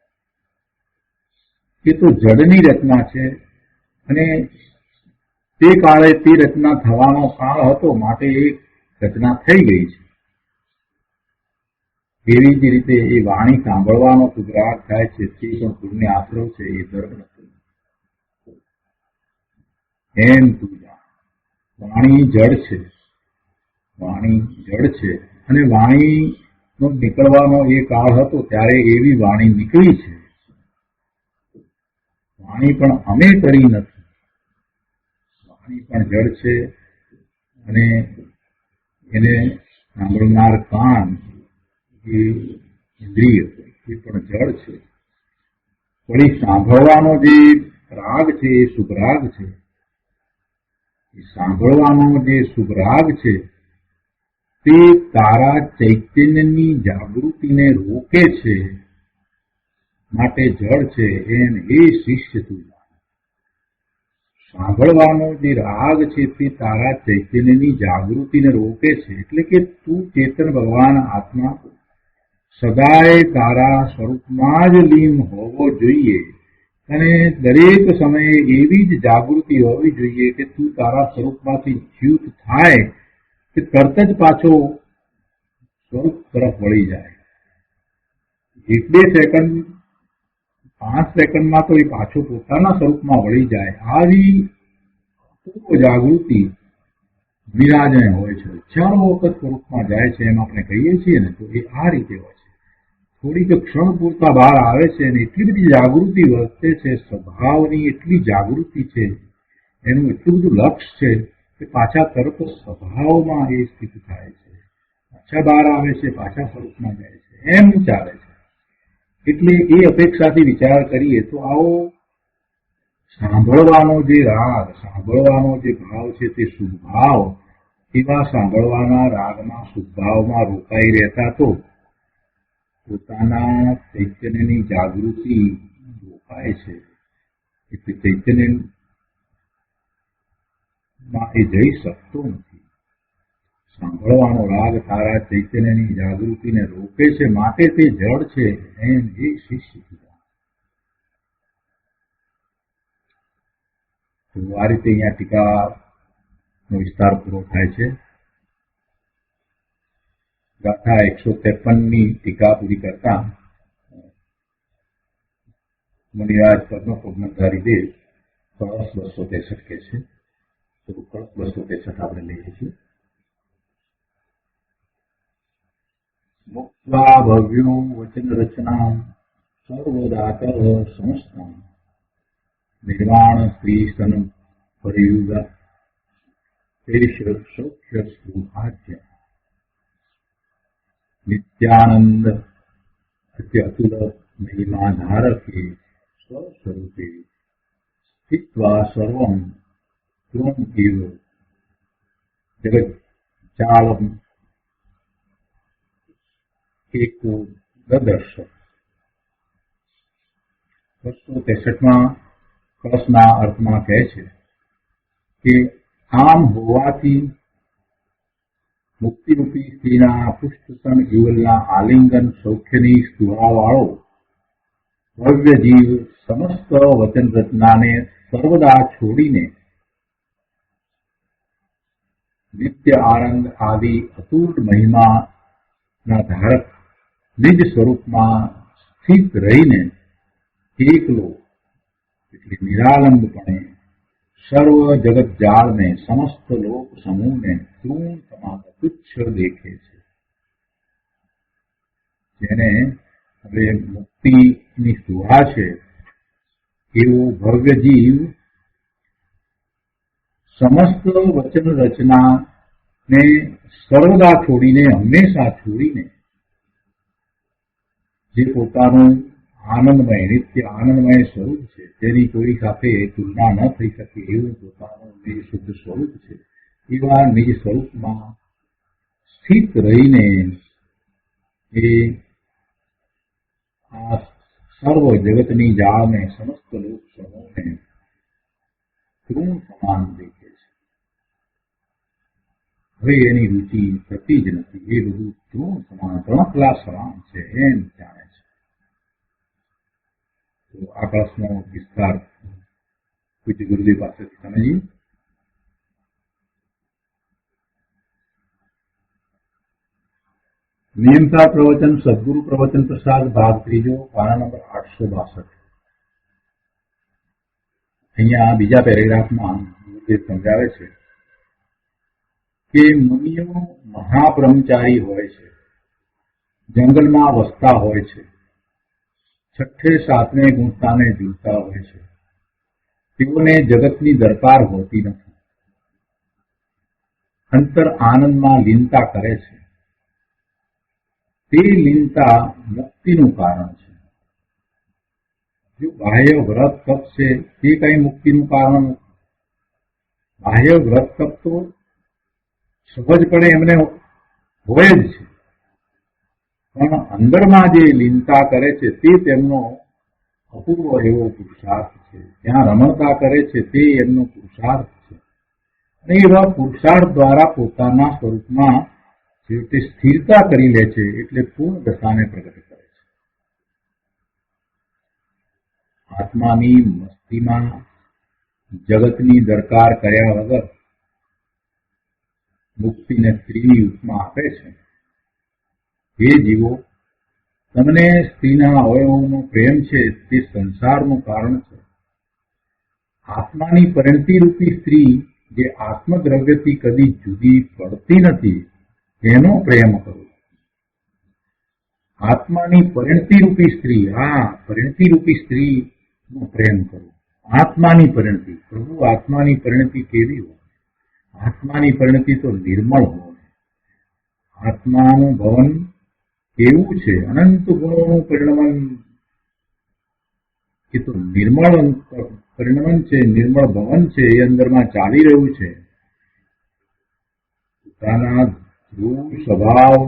એ તો જડની રચના છે, અને તે કાળે તે રચના થવાનો કાળ હતો, માટે એ રચના થઈ ગઈ છે. એવી જ રીતે એ વાણી સાંભળવાનો સુગ્રાહ થાય છે, તે પણ પુણ્ય આશ્રવ છે, એ ધર્મ નથી. એમ તું જાણ. વાણી જડ છે, વાણી જડ છે, અને વાણીનો નીકળવાનો એ કાળ હતો ત્યારે એવી વાણી નીકળી છે. વાણી પણ અમે કરી નથી. વાણી પણ જડ છે, અને એને સાંભળનાર કાન, એ ઇન્દ્રિય, એ પણ જડ છે. વળી સાંભળવાનો જે રાગ છે એ સુખરાગ છે. એ સાંભળવાનો જે સુખરાગ છે તે તારા ચૈતન્યની જાગૃતિને રોકે છે, માટે જળ છે. એમ એ શિષ્ય તું જાણ. સાંભળવાનો જે રાગ છે તે તારા ચૈતન્યની જાગૃતિને રોકે છે, એટલે કે તું ચેતન ભગવાન આત્મા સદાય તારા સ્વરૂપમાં જ લીન હોવો જોઈએ, અને દરેક સમયે એવી જ જાગૃતિ હોવી જોઈએ કે તું તારા સ્વરૂપમાંથી ચ્યુત થાય કે તરત જ પાછો સ્વરૂપ તરફ વળી જાય. 1-2 સેકન્ડ, 5 સેકન્ડમાં તો એ પાછો પોતાના સ્વરૂપમાં વળી જાય. આવી પૂર્વ જાગૃતિ વિરાજને હોય છે. ચારો વખત સ્વરૂપમાં જાય છે, એમ આપણે કહીએ છીએ ને, તો એ આ રીતે હોય છે. થોડીક ક્ષણ પૂરતા બહાર આવે છે, અને એટલી બધી જાગૃતિ વર્તે છે, સ્વભાવની એટલી જાગૃતિ છે, એનું એટલું બધું લક્ષ છે કે પાછા તરત સ્વભાવમાં એ સ્થિત થાય છે. પાછા બહાર આવે છે, પાછા સ્વરૂપમાં જાય છે, એમ ચાલે છે. એટલે એ અપેક્ષાથી વિચાર કરીએ તો આવો સાંભળવાનો જે રાગ, સાંભળવાનો જે ભાવ છે તે શુભ ભાવ, એવા સાંભળવાના રાગમાં, શુભ ભાવમાં રોકાઈ રહેતા તો પોતાના ચૈતન્યની જાગૃતિ રોકાય છે. એટલે ચૈતન્યમાં એ જઈ શકતો નથી. સાંભળવાનો રાગ તારા ચૈતન્યની જાગૃતિને રોકે છે, માટે તે જડ છે. એમ એ શિષ્ય જાણ. તો આ રીતે અહીંયા ટીકાનો વિસ્તાર પૂરો થાય છે. ગાથા 153ની ટીકા પૂરી કરતા મુનિરાજ પદ્મપ્રજ્ઞધારી દેવ કળશ 263 કે છે. તો કળશ 263 આપણે લઈએ છીએ. મુક્ત્વા ભવ્યો વચન રચના સર્વદાત સમસ્તા નિર્વાણ સ્ત્રી સ્તન પરિયુગ સૌખ્ય સ્પૃહાદ્ય નિત્યાનંદ અત્યતુલ મહિમા ધારકે સ્વસ્વરૂપે દૃષ્ટ્વા સર્વં ત્વં એવ જગજ્જાલમ એકો દદર્શ. 263માં કળશના અર્થમાં કહે છે કે આમ હોવાથી મુક્તિરૂપી સ્ત્રીના પુષ્ટતન યુગલના આલિંગન સૌખ્યની સ્પૃહાવાળો ભવ્ય જીવ સમસ્ત વચન રચનાને સર્વદા છોડીને નિત્ય આનંદ આદિ અતુલ મહિમાના ધારક નિજ સ્વરૂપમાં સ્થિત રહીને એકલો એટલે નિરાલંબપણે સર્વ જગત જાળને સમસ્ત લોક સમૂહને તૃણ સમાન તુચ્છ દેખે છે. જેને હવે મુક્તિની સ્પૃહા છે એવો ભવ્ય જીવ સમસ્ત વચન રચનાને સર્વદા છોડીને હંમેશા છોડીને જે પોતાનું આનંદમય નિત્ય આનંદમય સ્વરૂપ છે તેની કોઈ સાથે તુલના ન થઈ શકે એવું પોતાનું નિજ શુદ્ધ સ્વરૂપ છે એવા નિજ સ્વરૂપમાં સ્થિત રહીને એ આ સર્વ જગતની જાળને સમસ્ત લોક સમૂહને તૃણ સમાન દેખે છે. હવે એની રુચિ થતી જ નથી. એ બધું તૃણ સમાન ત્રણકલા સમાન છે એમ જાણે છે. તો આ ક્લાસનો વિસ્તાર પૂજ્ય ગુરુદેવ પાસેથી સમજીએ. નિયમસાર પ્રવચન સદગુરુ પ્રવચન પ્રસાદ ભાગ 3 પાના નંબર 862. અહીંયા બીજા પેરેગ્રાફમાં ગુરુદેવ સમજાવે છે કે મુનિઓ મહાબ્રહ્મચારી હોય છે, જંગલમાં વસતા હોય છે, છઠ્ઠે સાતમે ગુણતાને જીવતા હોય છે. તેઓને જગતની દરકાર હોતી નથી. અંતર આનંદમાં લીનતા કરે છે. તે લીનતા મુક્તિનું કારણ છે. જો બાહ્ય વ્રત તપ છે તે કઈ મુક્તિનું કારણ નથી. બાહ્ય વ્રત તપ તો સહજપણે એમને હોય જ છે, પણ અંદરમાં જે લીનતા કરે છે તે તેમનો અપૂર્વ એવો પુરુષાર્થ છે. ત્યાં રમણતા કરે છે તે એમનો પુરુષાર્થ છે. અને એવા પુરુષાર્થ દ્વારા પોતાના સ્વરૂપમાં છેવટે સ્થિરતા કરી લે છે એટલે પૂર્ણ દશાને પ્રગટ કરે છે. આત્માની મસ્તીમાં જગતની દરકાર કર્યા વગર મુક્તિને સ્ત્રીની ઉપમા આપે છે. હે જીવો, તમને સ્ત્રીના અવયવોનો પ્રેમ છે તે સંસારનું કારણ છે. આત્માની પરિણતિ રૂપી સ્ત્રી જે આત્મદ્રવ્યથી કદી જુદી પડતી નથી એનો પ્રેમ કરો. આત્માની પરિણતિ રૂપી સ્ત્રી, પરિણતિ રૂપી સ્ત્રીનો પ્રેમ કરો. આત્માની પરિણતિ, પ્રભુ આત્માની પરિણતિ કેવી હોય? આત્માની પરિણતિ તો નિર્મળ હોય. આત્માનું ભવન કેવું છે? અનંત ગુણોનું પરિણમન. એ તો નિર્મળ પરિણમન છે, નિર્મળ ભવન છે, એ અંદરમાં ચાલી રહ્યું છે. પોતાના ધ્રુવ સ્વભાવ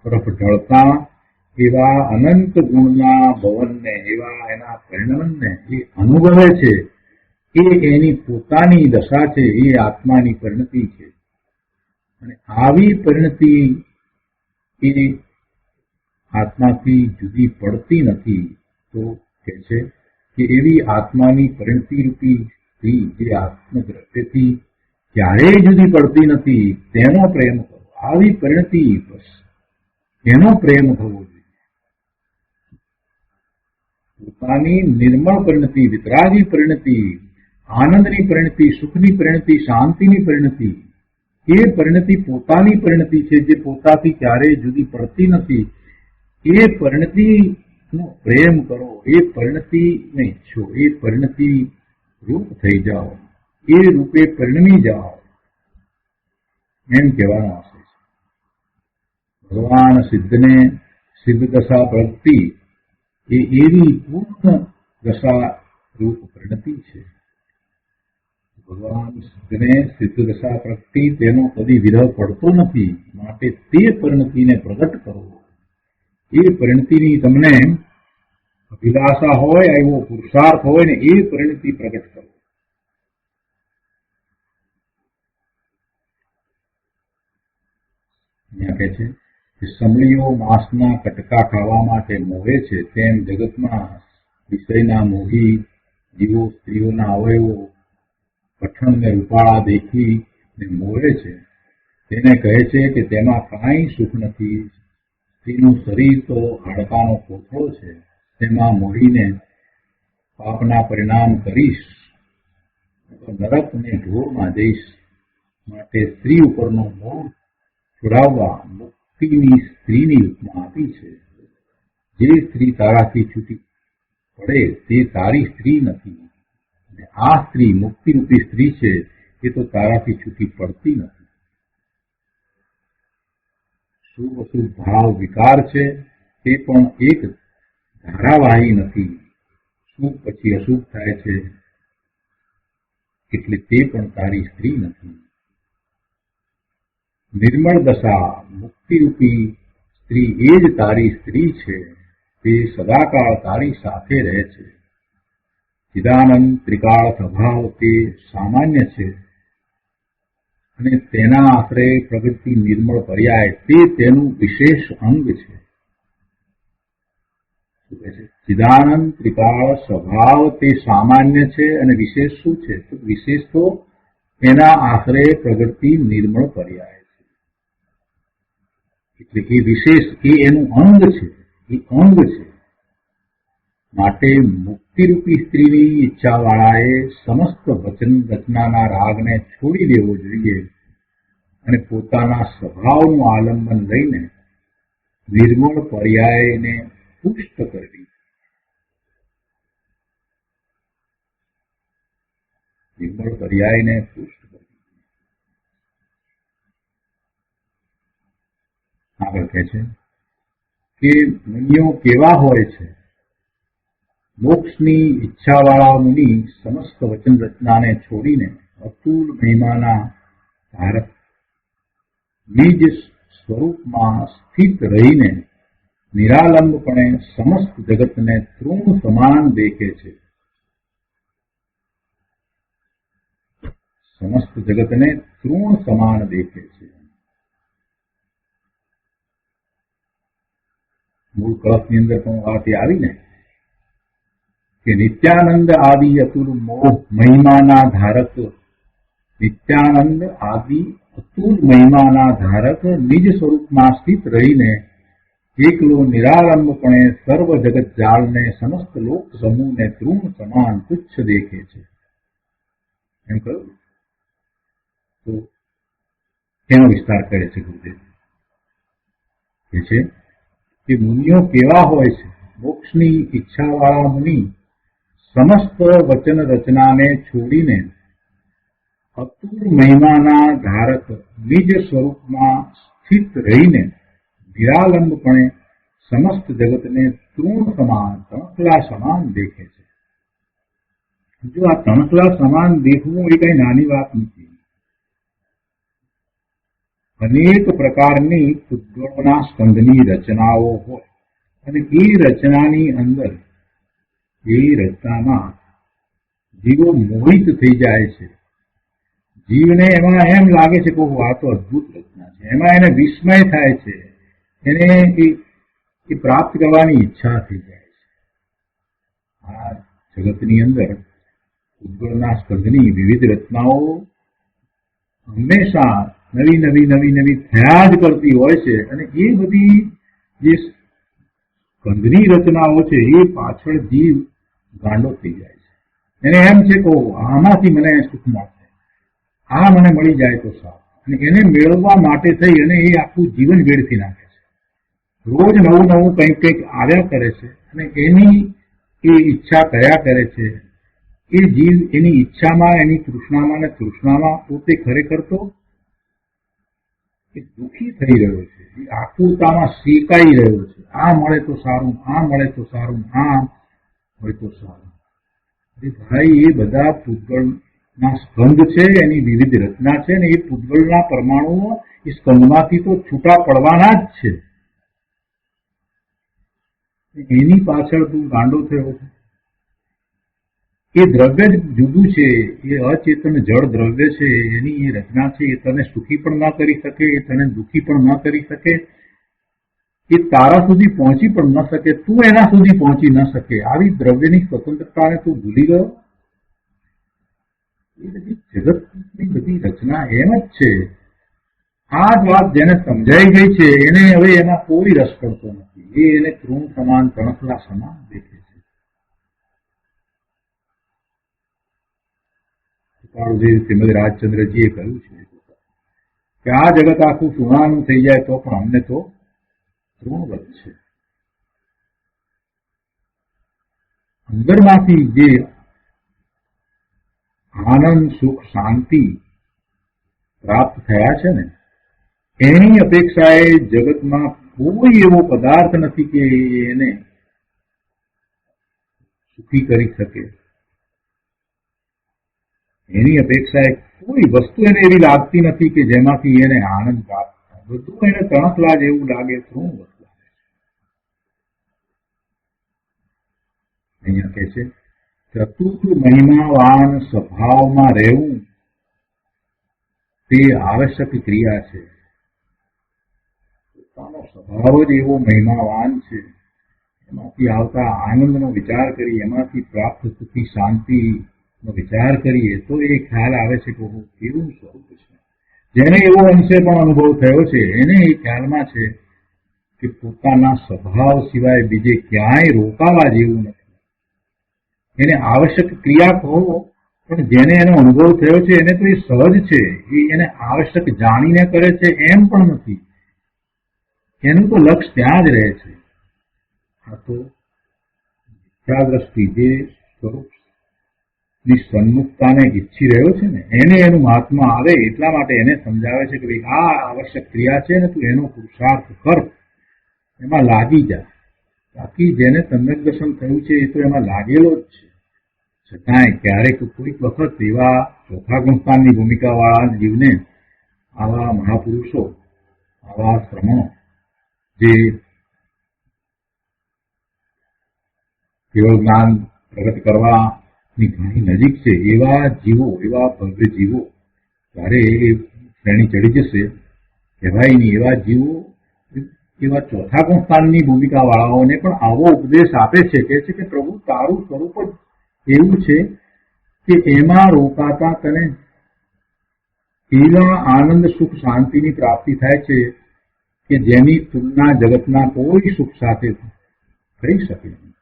તરફ ઢળતા એવા અનંત ગુણના ભવનને, એવા એના પરિણમનને એ અનુભવે છે. એ એની પોતાની દશા છે, એ આત્માની પરિણતિ છે. અને આવી પરિણતિ એ આત્માથી જુદી પડતી નથી. તો કહે છે કે એવી આત્માની પરિણતિ રૂપી સ્ત્રી જે આત્મદ્રવ્યથી ક્યારેય જુદી પડતી નથી તેનો પ્રેમ કરો. આવી પરિણતિ બસ એનો પ્રેમ થવો જોઈએ. પોતાની નિર્મળ પરિણતિ, વિતરાગી પરિણતિ, આનંદની પરિણતિ, સુખની પરિણતિ, શાંતિની પરિણતિ, એ પરિણતિ પોતાની પરિણતિ છે જે પોતાથી ક્યારેય જુદી પડતી નથી. એ પરિણતિનો પ્રેમ કરો, એ પરિણતિને ઈચ્છો, એ પરિણતિ રૂપ થઈ જાઓ, એ રૂપે પરિણમી જાઓ એમ કહેવાનો આશય છે. ભગવાન સિદ્ધને સિદ્ધ દશા પ્રગતિ એ એવી પૂર્ણ દશા રૂપ પરિણતિ છે. ભગવાનને સિદ્ધ દશા પ્રગટી તેનો કદી વિરહ પડતો નથી, માટે તે પરિણતિને પ્રગટ કરો. એ પરિણતિની તમને અભિલાષા હોય, એવો પુરુષાર્થ હોય ને એ પરિણતિ પ્રગટ કરો. અહીંયા કહે છે કે સમળીઓ માંસના કટકા ખાવા માટે મોહે છે, તેમ જગતમાં વિષયના મોહી જીવો સ્ત્રીઓના અવયવો કઠણને રૂપાળા દેખીને મોહે છે. તેને કહે છે કે તેમાં કાંઈ સુખ નથી. સ્ત્રીનું શરીર તો હાડકાનો કોથળો છે, તેમાં મોહીને પાપના પરિણામ કરીશ તો નરક ને ઢોરમાં જઈશ. માટે સ્ત્રી ઉપરનો મોહ છોડાવવા મુક્તિની સ્ત્રીની ઉપમા આપી છે. જે સ્ત્રી તારાથી છૂટી પડે તે તારી સ્ત્રી નથી, અને આ સ્ત્રી મુક્તિરૂપી સ્ત્રી છે, એ તો તારાથી છૂટી પડતી નથી. શુભ અશુભ ભાવ વિકાર છે, તે પણ એક ધારાવાહી નથી. શુભ પછી અશુભ થાય છે, એટલે તે પણ તારી સ્ત્રી નથી. નિર્મળ દશા મુક્તિરૂપી સ્ત્રી એ જ તારી સ્ત્રી છે, તે સદાકાળ તારી સાથે રહે છે. ચિદાનંદ ત્રિકાળ સ્વભાવ તે સામાન્ય છે, અને તેના આશરે પ્રગતિ નિર્મળ પર્યાય તે તેનું વિશેષ અંગ છે. ચિદાનંદ ત્રિકાળ સ્વભાવ તે સામાન્ય છે, અને વિશેષ શું છે? તો વિશેષ તો એના આશરે પ્રગતિ નિર્મળ પર્યાય છે. એટલે એ વિશેષ એ એનું અંગ છે, એ અંગ છે. માટે મુક્તિરૂપી સ્ત્રીની ઈચ્છાવાળાએ સમસ્ત વચન રચનાના રાગને છોડી દેવો જોઈએ, અને પોતાના સ્વભાવનું આલંબન લઈને નિર્મળ પર્યાયને પુષ્ટ કરવી. નિર્મળ પર્યાયને પુષ્ટ કરવી. આગળ કહે છે કે મુનિઓ કેવા હોય છે? મોક્ષની ઈચ્છાવાળા મુનિ સમસ્ત વચન રચનાને છોડીને અતુલ મહિમાના ધારક નિજ સ્વરૂપમાં સ્થિત રહીને નિરાલંબપણે સમસ્ત જગતને તૃણ સમાન દેખે છે. સમસ્ત જગતને તૃણ સમાન દેખે છે. મૂળ કળશની અંદર પણ વાત એ આવી ને કે નિત્યાનંદ આદિ અતુલ મોહ મહિમાના ધારક, નિત્યાનંદ આદિ અતુલ મહિમાના ધારક નિજ સ્વરૂપમાં સ્થિત રહીને એકલો નિરાલંબપણે સર્વ જગત જાળને સમસ્ત લોક સમૂહને તૃણ સમાન તુચ્છ દેખે છે. એમ કહ્યું તો તેનો વિસ્તાર કરે છે ગુરુદેવ. કે છે કે મુનિઓ કેવા હોય છે? મોક્ષની ઈચ્છાવાળા મુનિ સમસ્ત વચન રચનાને છોડીને અતુલ મહિમાના ધારક નિજ સ્વરૂપમાં સ્થિત રહીને નિરાલંબપણે સમસ્ત જગતને તૃણ સમાન તણખલા સમાન દેખે છે. જો આ તણખલા સમાન દેખવું એ કઈ નાની વાત નથી. અનેક પ્રકારની ઉદ્ગળોના સ્કંદની રચનાઓ હોય, અને એ રચનાની અંદર એ રચનામાં જીવો મોહિત થઈ જાય છે. જીવને એમાં એમ લાગે છે કે આ તો અદભુત રચના છે. એમાં એને વિસ્મય થાય છે, એને એ પ્રાપ્ત કરવાની ઈચ્છા થઈ જાય છે. આ જગતની અંદર ઉદ્ગળના સ્કંદની વિવિધ રચનાઓ હંમેશા નવી નવી નવી નવી થયા જ કરતી હોય છે, અને એ બધી જે સ્કંદની રચનાઓ છે એ પાછળ જીવ ગાંડો થઈ જાય છે. એને એમ છે કે આમાંથી મને સુખ મળશે, આ મને મળી જાય તો સારું, અને એને મેળવવા માટે થઈ અને એ આખું જીવન વેડફી નાખે છે. રોજ નવું નવું કંઈક કંઈક આવ્યા કરે છે, અને એની એ ઈચ્છા કર્યા કરે છે. એ જીવ એની ઈચ્છામાં, એની તૃષ્ણામાં ને તૃષ્ણામાં પોતે ખરેખર તો એ દુઃખી થઈ રહ્યો છે. એ આકુરતામાં શેકાઈ રહ્યો છે. આ મળે તો સારું, આ મળે તો સારું, આ મળે તો સારું. ભાઈ એ બધા પૂતગળ ના સ્કંદ છે, એની વિવિધ રચના છે, અને એ પૂતગલના પરમાણુઓ એ સ્કંદમાંથી તો છૂટા પડવાના જ છે. એની પાછળ તું ગાંડો થયો છે. એ દ્રવ્ય જ જુદું છે, એ અચેતન જળ દ્રવ્ય છે, એની એ રચના છે. એ તને સુખી પણ ન કરી શકે, એ તને દુઃખી પણ ન કરી શકે, એ તારા સુધી પહોંચી પણ ન શકે, તું એના સુધી પહોંચી ન શકે. આવી દ્રવ્યની સ્વતંત્રતાને તું ભૂલી ગયો. એ બધી જગતની બધી રચના એમ જ છે. આ જ વાત જેને સમજાઈ ગઈ છે એને હવે એમાં કોઈ રસ પડતો નથી. એને તૃણ સમાન, તણખલા સમાન દેખે છે. શ્રીમદ રાજચંદ્રજીએ કહ્યું છે કે આ જગત આખું સોનાનું થઈ જાય તો પણ અમને તો તૃણવત છે. અંદરમાંથી જે આનંદ, સુખ, શાંતિ પ્રાપ્ત થયા છે ને, એની અપેક્ષાએ જગતમાં કોઈ એવો પદાર્થ નથી કે એને સુખી કરી શકે. એની અપેક્ષાએ કોઈ વસ્તુ એને એવી લાગતી નથી કે જેમાંથી એને આનંદ પ્રાપ્ત થાય. બધું એને તણખલા જેવું લાગે, તૃણવત લાગે. અહીંયા કહે છે ચતુર મહિમાવાન સ્વભાવમાં રહેવું તે આવશ્યક ક્રિયા છે. પોતાનો સ્વભાવ જ એવો મહિમાવાન છે, એમાંથી આવતા આનંદનો વિચાર કરી, એમાંથી પ્રાપ્ત થતી શાંતિનો વિચાર કરીએ તો એ ખ્યાલ આવે છે કે કેવું સ્વરૂપ છે. જેને એવો અંશે પણ અનુભવ થયો છે એને એ ખ્યાલમાં છે કે પોતાના સ્વભાવ સિવાય બીજે ક્યાંય રોકાવા જેવું નથી. એને આવશ્યક ક્રિયા કહો, પણ જેને એનો અનુભવ થયો છે એને તો એ સહજ છે. એ એને આવશ્યક જાણીને કરે છે એમ પણ નથી. એનું તો લક્ષ્ય ત્યાં જ રહે છે. આ તો મિથ્યા દ્રષ્ટિ જે સ્વરૂપની સન્મુખતાને ઈચ્છી રહ્યો છે ને, એને એનું મહાત્મા આવે એટલા માટે એને સમજાવે છે કે ભાઈ આ આવશ્યક ક્રિયા છે ને, તું એનો પુરુષાર્થ કર, એમાં લાગી જા. બાકી જેને સમ્યક દર્શન થયું છે એ તો એમાં લાગેલો જ છે. છતાંય ક્યારેક કોઈક વખત એવા ચોથા ગુણસ્થાનની ભૂમિકાવાળા જીવને આવા મહાપુરુષો, આવા શ્રમણો જે કેવળ જ્ઞાન પ્રગટ કરવાની ઘણી નજીક છે, એવા જીવો, એવા ભવ્ય જીવો ત્યારે એ શ્રેણી ચડી જશે કહેવાય નહીં. એવા જીવો એવા ચોથા ગુણસ્થાનની ભૂમિકા વાળાઓને પણ આવો ઉપદેશ આપે છે, કહે છે કે પ્રભુ તારું સ્વરૂપ જ એવું છે કે એમાં રોકાતા તને એવા આનંદ, સુખ, શાંતિની પ્રાપ્તિ થાય છે કે જેની તુલના જગતના કોઈ સુખ સાથે થઈ શકે નહીં.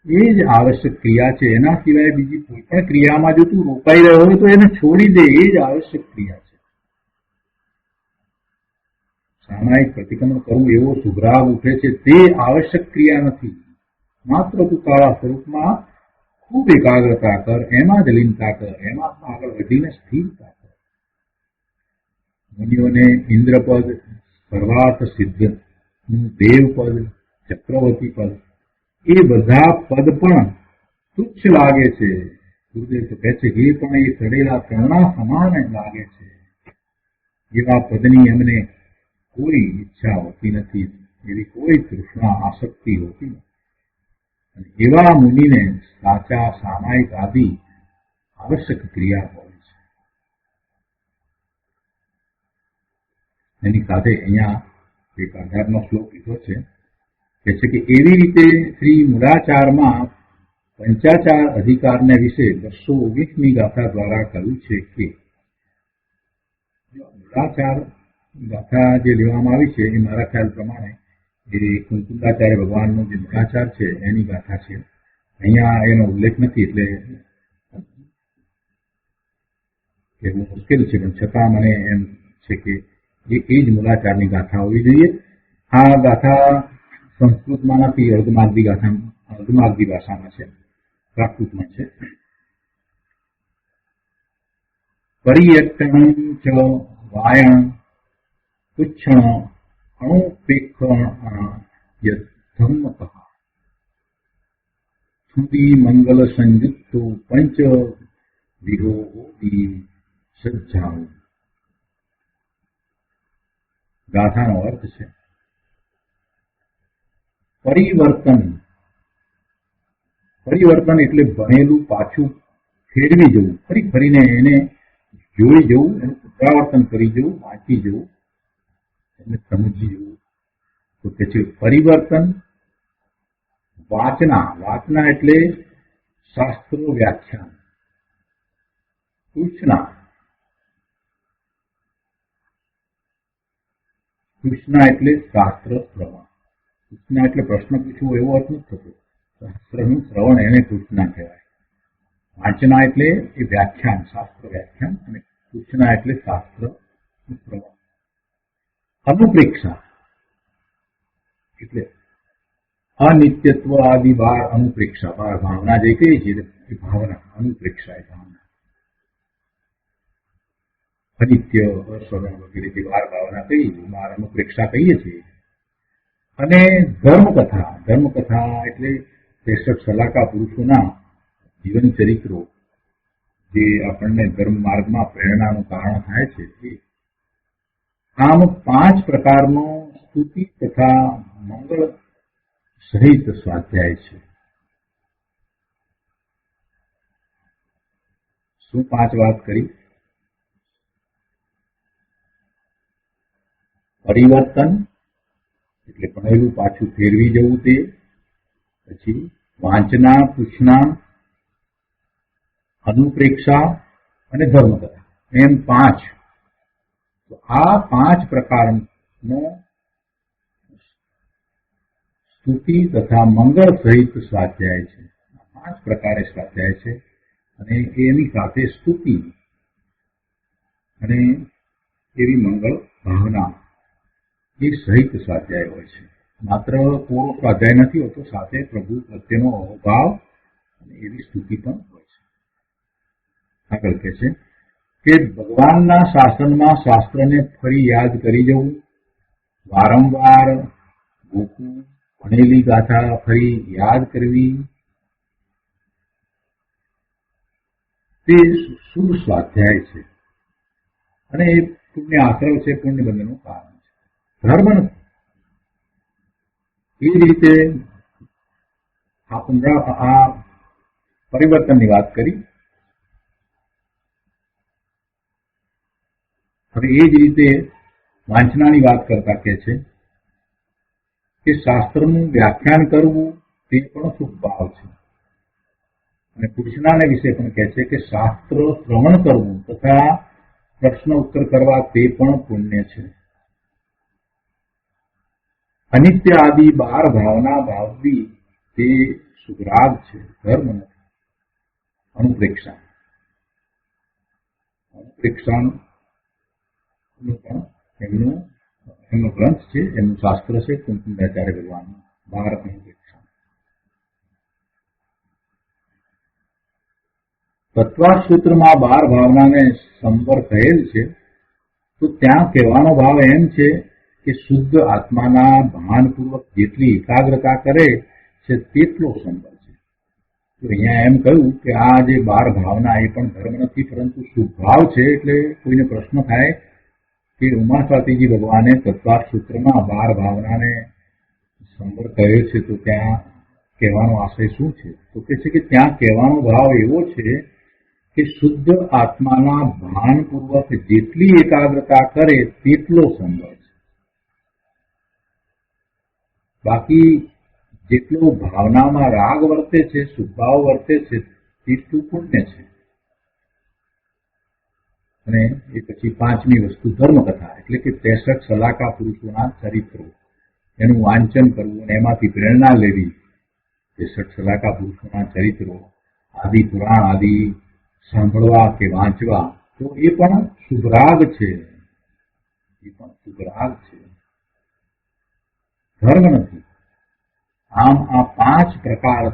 એ જ આવશ્યક ક્રિયા છે. એના સિવાય બીજી કોઈ પણ ક્રિયામાં જો તું રોકાઈ રહ્યો હોય તો એને છોડી દે. એ જ આવશ્યક ક્રિયા છે. સામાયિક પ્રતિક્રમણ કરવું એવો સુભરાગ ઉઠે છે તે આવશ્યક ક્રિયા નથી. માત્ર તું તારા સ્વરૂપમાં ખૂબ એકાગ્રતા કર, એમાં જ લીનતા કર, એમાં આગળ વધીને સ્થિરતા કર. મુનિઓને ઇન્દ્રપદ, સર્વાર્થ સિદ્ધ, દેવપદ, ચક્રવર્તી પદ એ બધા પદ પણ તુચ્છ લાગે છે. ગુરુદેવ તો કહે છે કે એ પણ એ ચડેલા તરણા સમાન લાગે છે. એવા પદની એમને કોઈ ઈચ્છા હોતી નથી, એવી કોઈ તૃષ્ણા, આસક્તિ હોતી નથી. અને એવા મુનિને સાચા સામાયિક આદિ આવશ્યક ક્રિયા હોય છે. એની સાથે અહીંયા એક 18નો શ્લોક લીધો છે, કે છે કે એવી રીતે શ્રી મૂળાચારમાં પંચાચાર અધિકારને વિશે 219મી ગાથા દ્વારા કહ્યું છે કે મૂળાચાર ગાથા જે લેવામાં આવી છે એ મારા ખ્યાલ પ્રમાણે એ કુંકુંદાચાર્ય ભગવાનનો જે મૂળાચાર છે એની ગાથા છે. અહીંયા એનો ઉલ્લેખ નથી એટલે એવું મુશ્કેલ છે, પણ છતાં મને એમ છે કે એ જ મૂળાચારની ગાથા હોવી જોઈએ. આ ગાથા સંસ્કૃતમાં નથી, અર્ધમાર્ગી ભાષામાં છે, પ્રાકૃતમાં છે. પરિયત્તણં ચ વાયણ પુચ્છણ અણુપેક્ષણ યદ્ધમ્મકઃ સ્મૃતિ મંગલ સંયુક્તો પંચ વિહોહો વી સજ્જાઓ. ગાથાનો અર્થ છે પરિવર્તન. પરિવર્તન એટલે ભણેલું પાછું ફેરવી જવું, ફરી ફરીને એને જોઈ જવું, એનું પુનરાવર્તન કરી જવું, વાંચી જવું, એને સમજી જવું. તો કે છે પરિવર્તન. વાચના. વાચના એટલે શાસ્ત્રો વ્યાખ્યાન. સૂચના. સૂચના એટલે શાસ્ત્ર શ્રવણ. સૂચના એટલે પ્રશ્ન પૂછવો એવો અર્થ નથી થતો. શાસ્ત્રનું શ્રવણ એને સૂચના કહેવાય. વાંચના એટલે એ વ્યાખ્યાન, શાસ્ત્ર વ્યાખ્યાન, અને સૂચના એટલે શાસ્ત્ર શ્રવણ. અનુપ્રેક્ષા એટલે અનિત્યત્વ આદિ 12 અનુપ્રેક્ષા. 12 ભાવના જે કહીએ છીએ એ ભાવના, અનુપ્રેક્ષા એ ભાવના. અનિત્ય, અસ્વર્ણ વગેરે જે 12 ભાવના કહીએ, 12 અનુપ્રેક્ષા કહીએ છીએ. અને ધર્મકથા. ધર્મકથા એટલે 63 સલાકા પુરુષોના જીવન ચરિત્રો જે આપણને ધર્મ માર્ગમાં પ્રેરણાનું કારણ થાય છે. આમ 5 પ્રકારનો સ્તુતિ તથા મંગળ સહિત સ્વાધ્યાય છે. શું 5 વાત કરી? પરિવર્તન એટલે ભણેલું પાછું ફેરવી જવું તે. પછી વાંચના, પૂછના, અનુપ્રેક્ષા અને ધર્મકથા, એમ 5. તો આ 5 પ્રકારનો સ્તુતિ તથા મંગળ સહિત સ્વાધ્યાય છે. 5 પ્રકારે સ્વાધ્યાય છે અને એની સાથે સ્તુતિ અને એવી મંગળ ભાવના એ સહિત સ્વાધ્યાય હોય છે. માત્ર પૂરો સ્વાધ્યાય નથી હોતો, સાથે પ્રભુ પ્રત્યેનો ભાવ અને એવી સ્તુતિ પણ હોય છે. આગળ કહે છે કે ભગવાનના શાસનમાં શાસ્ત્રને ફરી યાદ કરી જવું, વારંવાર ગોખવું, ભણેલી ગાથા ફરી યાદ કરવી, તે શુભ સ્વાધ્યાય છે અને એ પુણ્ય આશ્રવ છે, પુણ્ય બંધનનું કારણ છે, ધર્મ નથી. એ જ રીતે આ પરિવર્તનની વાત કરી. હવે એ જ રીતે વાંચનાની વાત કરતા કહે છે કે શાસ્ત્રનું વ્યાખ્યાન કરવું તે પણ શુભ ભાવ છે. અને કૃષ્ણને વિશે પણ કહે છે કે શાસ્ત્ર શ્રવણ કરવું તથા પ્રશ્ન ઉત્તર કરવા તે પણ પુણ્ય છે. અનિત્ય આદિ 12 ભાવના ભાવવી તે સુરાગ છે, ધર્મ નથી. અનુપ્રેક્ષા. અનુપ્રેક્ષાનું પણ એમનો ગ્રંથ છે, એમનું શાસ્ત્ર છે કુંકુમાચાર્ય ભગવાનનું 12 અનુપ્રેક્ષા. તત્વાર્થ સૂત્રમાં 12 ભાવનાને સંવર કહેલ છે. તો ત્યાં કહેવાનો ભાવ એમ છે કે શુદ્ધ આત્માના ભાનપૂર્વક જેટલી એકાગ્રતા કરે છે તેટલો સંવર છે. તો અહીંયા એમ કહ્યું કે આ જે 12 ભાવના એ પણ ધર્મ નથી પરંતુ શુભ ભાવ છે. એટલે કોઈને પ્રશ્ન થાય કે ઉમા સ્વાતીજી ભગવાને તત્વાર્થ સૂત્રમાં 12 ભાવનાને સંવર કહ્યો છે, તો ત્યાં કહેવાનો આશય શું છે? તો કહે છે કે ત્યાં કહેવાનો ભાવ એવો છે કે શુદ્ધ આત્માના ભાનપૂર્વક જેટલી એકાગ્રતા કરે તેટલો સંવર છે. બાકી જેટલો ભાવનામાં રાગ વર્તે છે, શુભાવ વર્તે છે, તેટલું પુણ્ય છે. અને એ પછી 5મી વસ્તુ ધર્મકથા, એટલે કે 63 સલાકા પુરુષોના ચરિત્રો, એનું વાંચન કરવું અને એમાંથી પ્રેરણા લેવી. 63 સલાકા પુરુષોના ચરિત્રો, આદિ પુરાણ આદિ સાંભળવા કે વાંચવા, તો એ પણ શુભરાગ છે. એ પણ શુભરાગ છે, ધર્મ નથી. આમ આ 5 પ્રકાર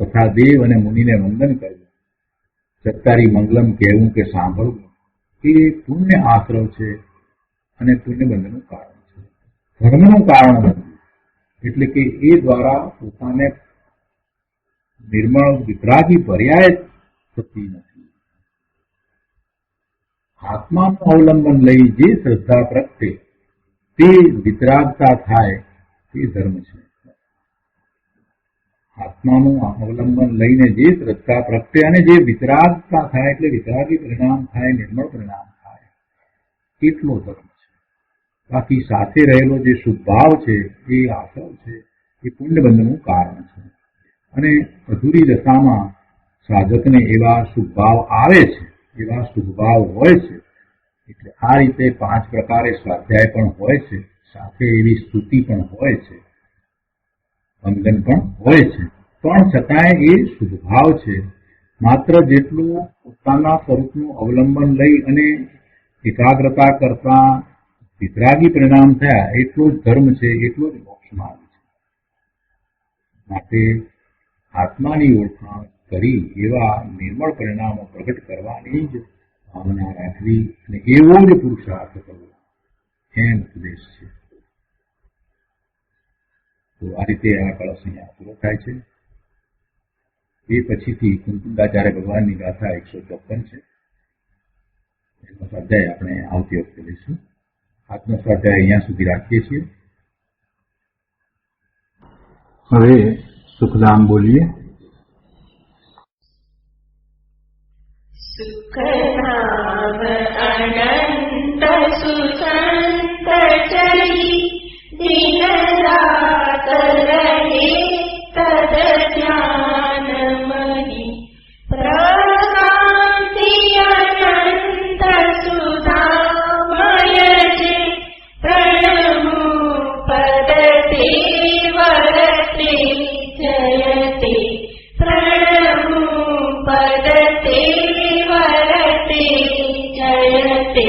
તથા દેવ અને મુનિને વંદન કરવું, સત્કારી મંગલમ કહેવું કે સાંભળવું, એ પુણ્ય આશ્રવ છે અને પુણ્ય બંધનું કારણ છે, ધર્મનું કારણ નથી. એટલે કે એ દ્વારા પોતાને નિર્મળ વિતરાગી પર્યાય થતી નથી. આત્માનું અવલંબન લઈ જે શ્રદ્ધા પ્રગટે તે વિતરાગતા થાય તે ધર્મ છે. આત્માનું અવલંબન લઈને જે શ્રદ્ધા પ્રગટે અને જે વિતરાગતા થાય એટલે વિતરાગી પરિણામ થાય, નિર્મળ પરિણામ થાય, એટલો ધર્મ છે. બાકી સાથે રહેલો જે શુભભાવ છે એ આસવ છે, એ પુણ્યબંધનું કારણ છે. અને અધૂરી દશામાં સાધકને એવા શુભભાવ આવે છે, એવા શુભભાવ હોય છે. એટલે આ રીતે 5 પ્રકારે સ્વાધ્યાય પણ હોય છે, સાથે એવી સ્તુતિ પણ હોય છે, વંદન પણ હોય છે. પણ છતાંય એ શુભભાવ છે. માત્ર જેટલું પોતાના સ્વરૂપનું અવલંબન લઈ અને એકાગ્રતા કરતા વિતરાગી પરિણામ થયા એટલો જ ધર્મ છે, એટલો જ મોક્ષ માર્ગ છે. માટે આત્માની ઓળખાણ કરી એવા નિર્મળ પરિણામો પ્રગટ કરવાની જ ભાવના રાખવી અને એવો જ પુરુષાર્થ કરવો એમ ઉપદેશ છે. તો આ રીતે આ કળશ અહીંયા પૂરો થાય છે. એ પછીથી કુંકુંદાચાર્ય ભગવાનની ગાથા 154 છે. એનો સ્વાધ્યાય આપણે આવતી વખતે લઈશું. આજનો સ્વાધ્યાય અહીંયા સુધી રાખીએ છીએ. હવે સુખધામ બોલીએ. સુખધામ અનંત સુસંત ચરી દિન રાત રહે તદ ધ્યાન મહી પ્રકાંતિ અનંત સુધામય જે પ્રણમુ પદ તે વરતે જયતે પ્રણમુ પદ તે વરતે જયતે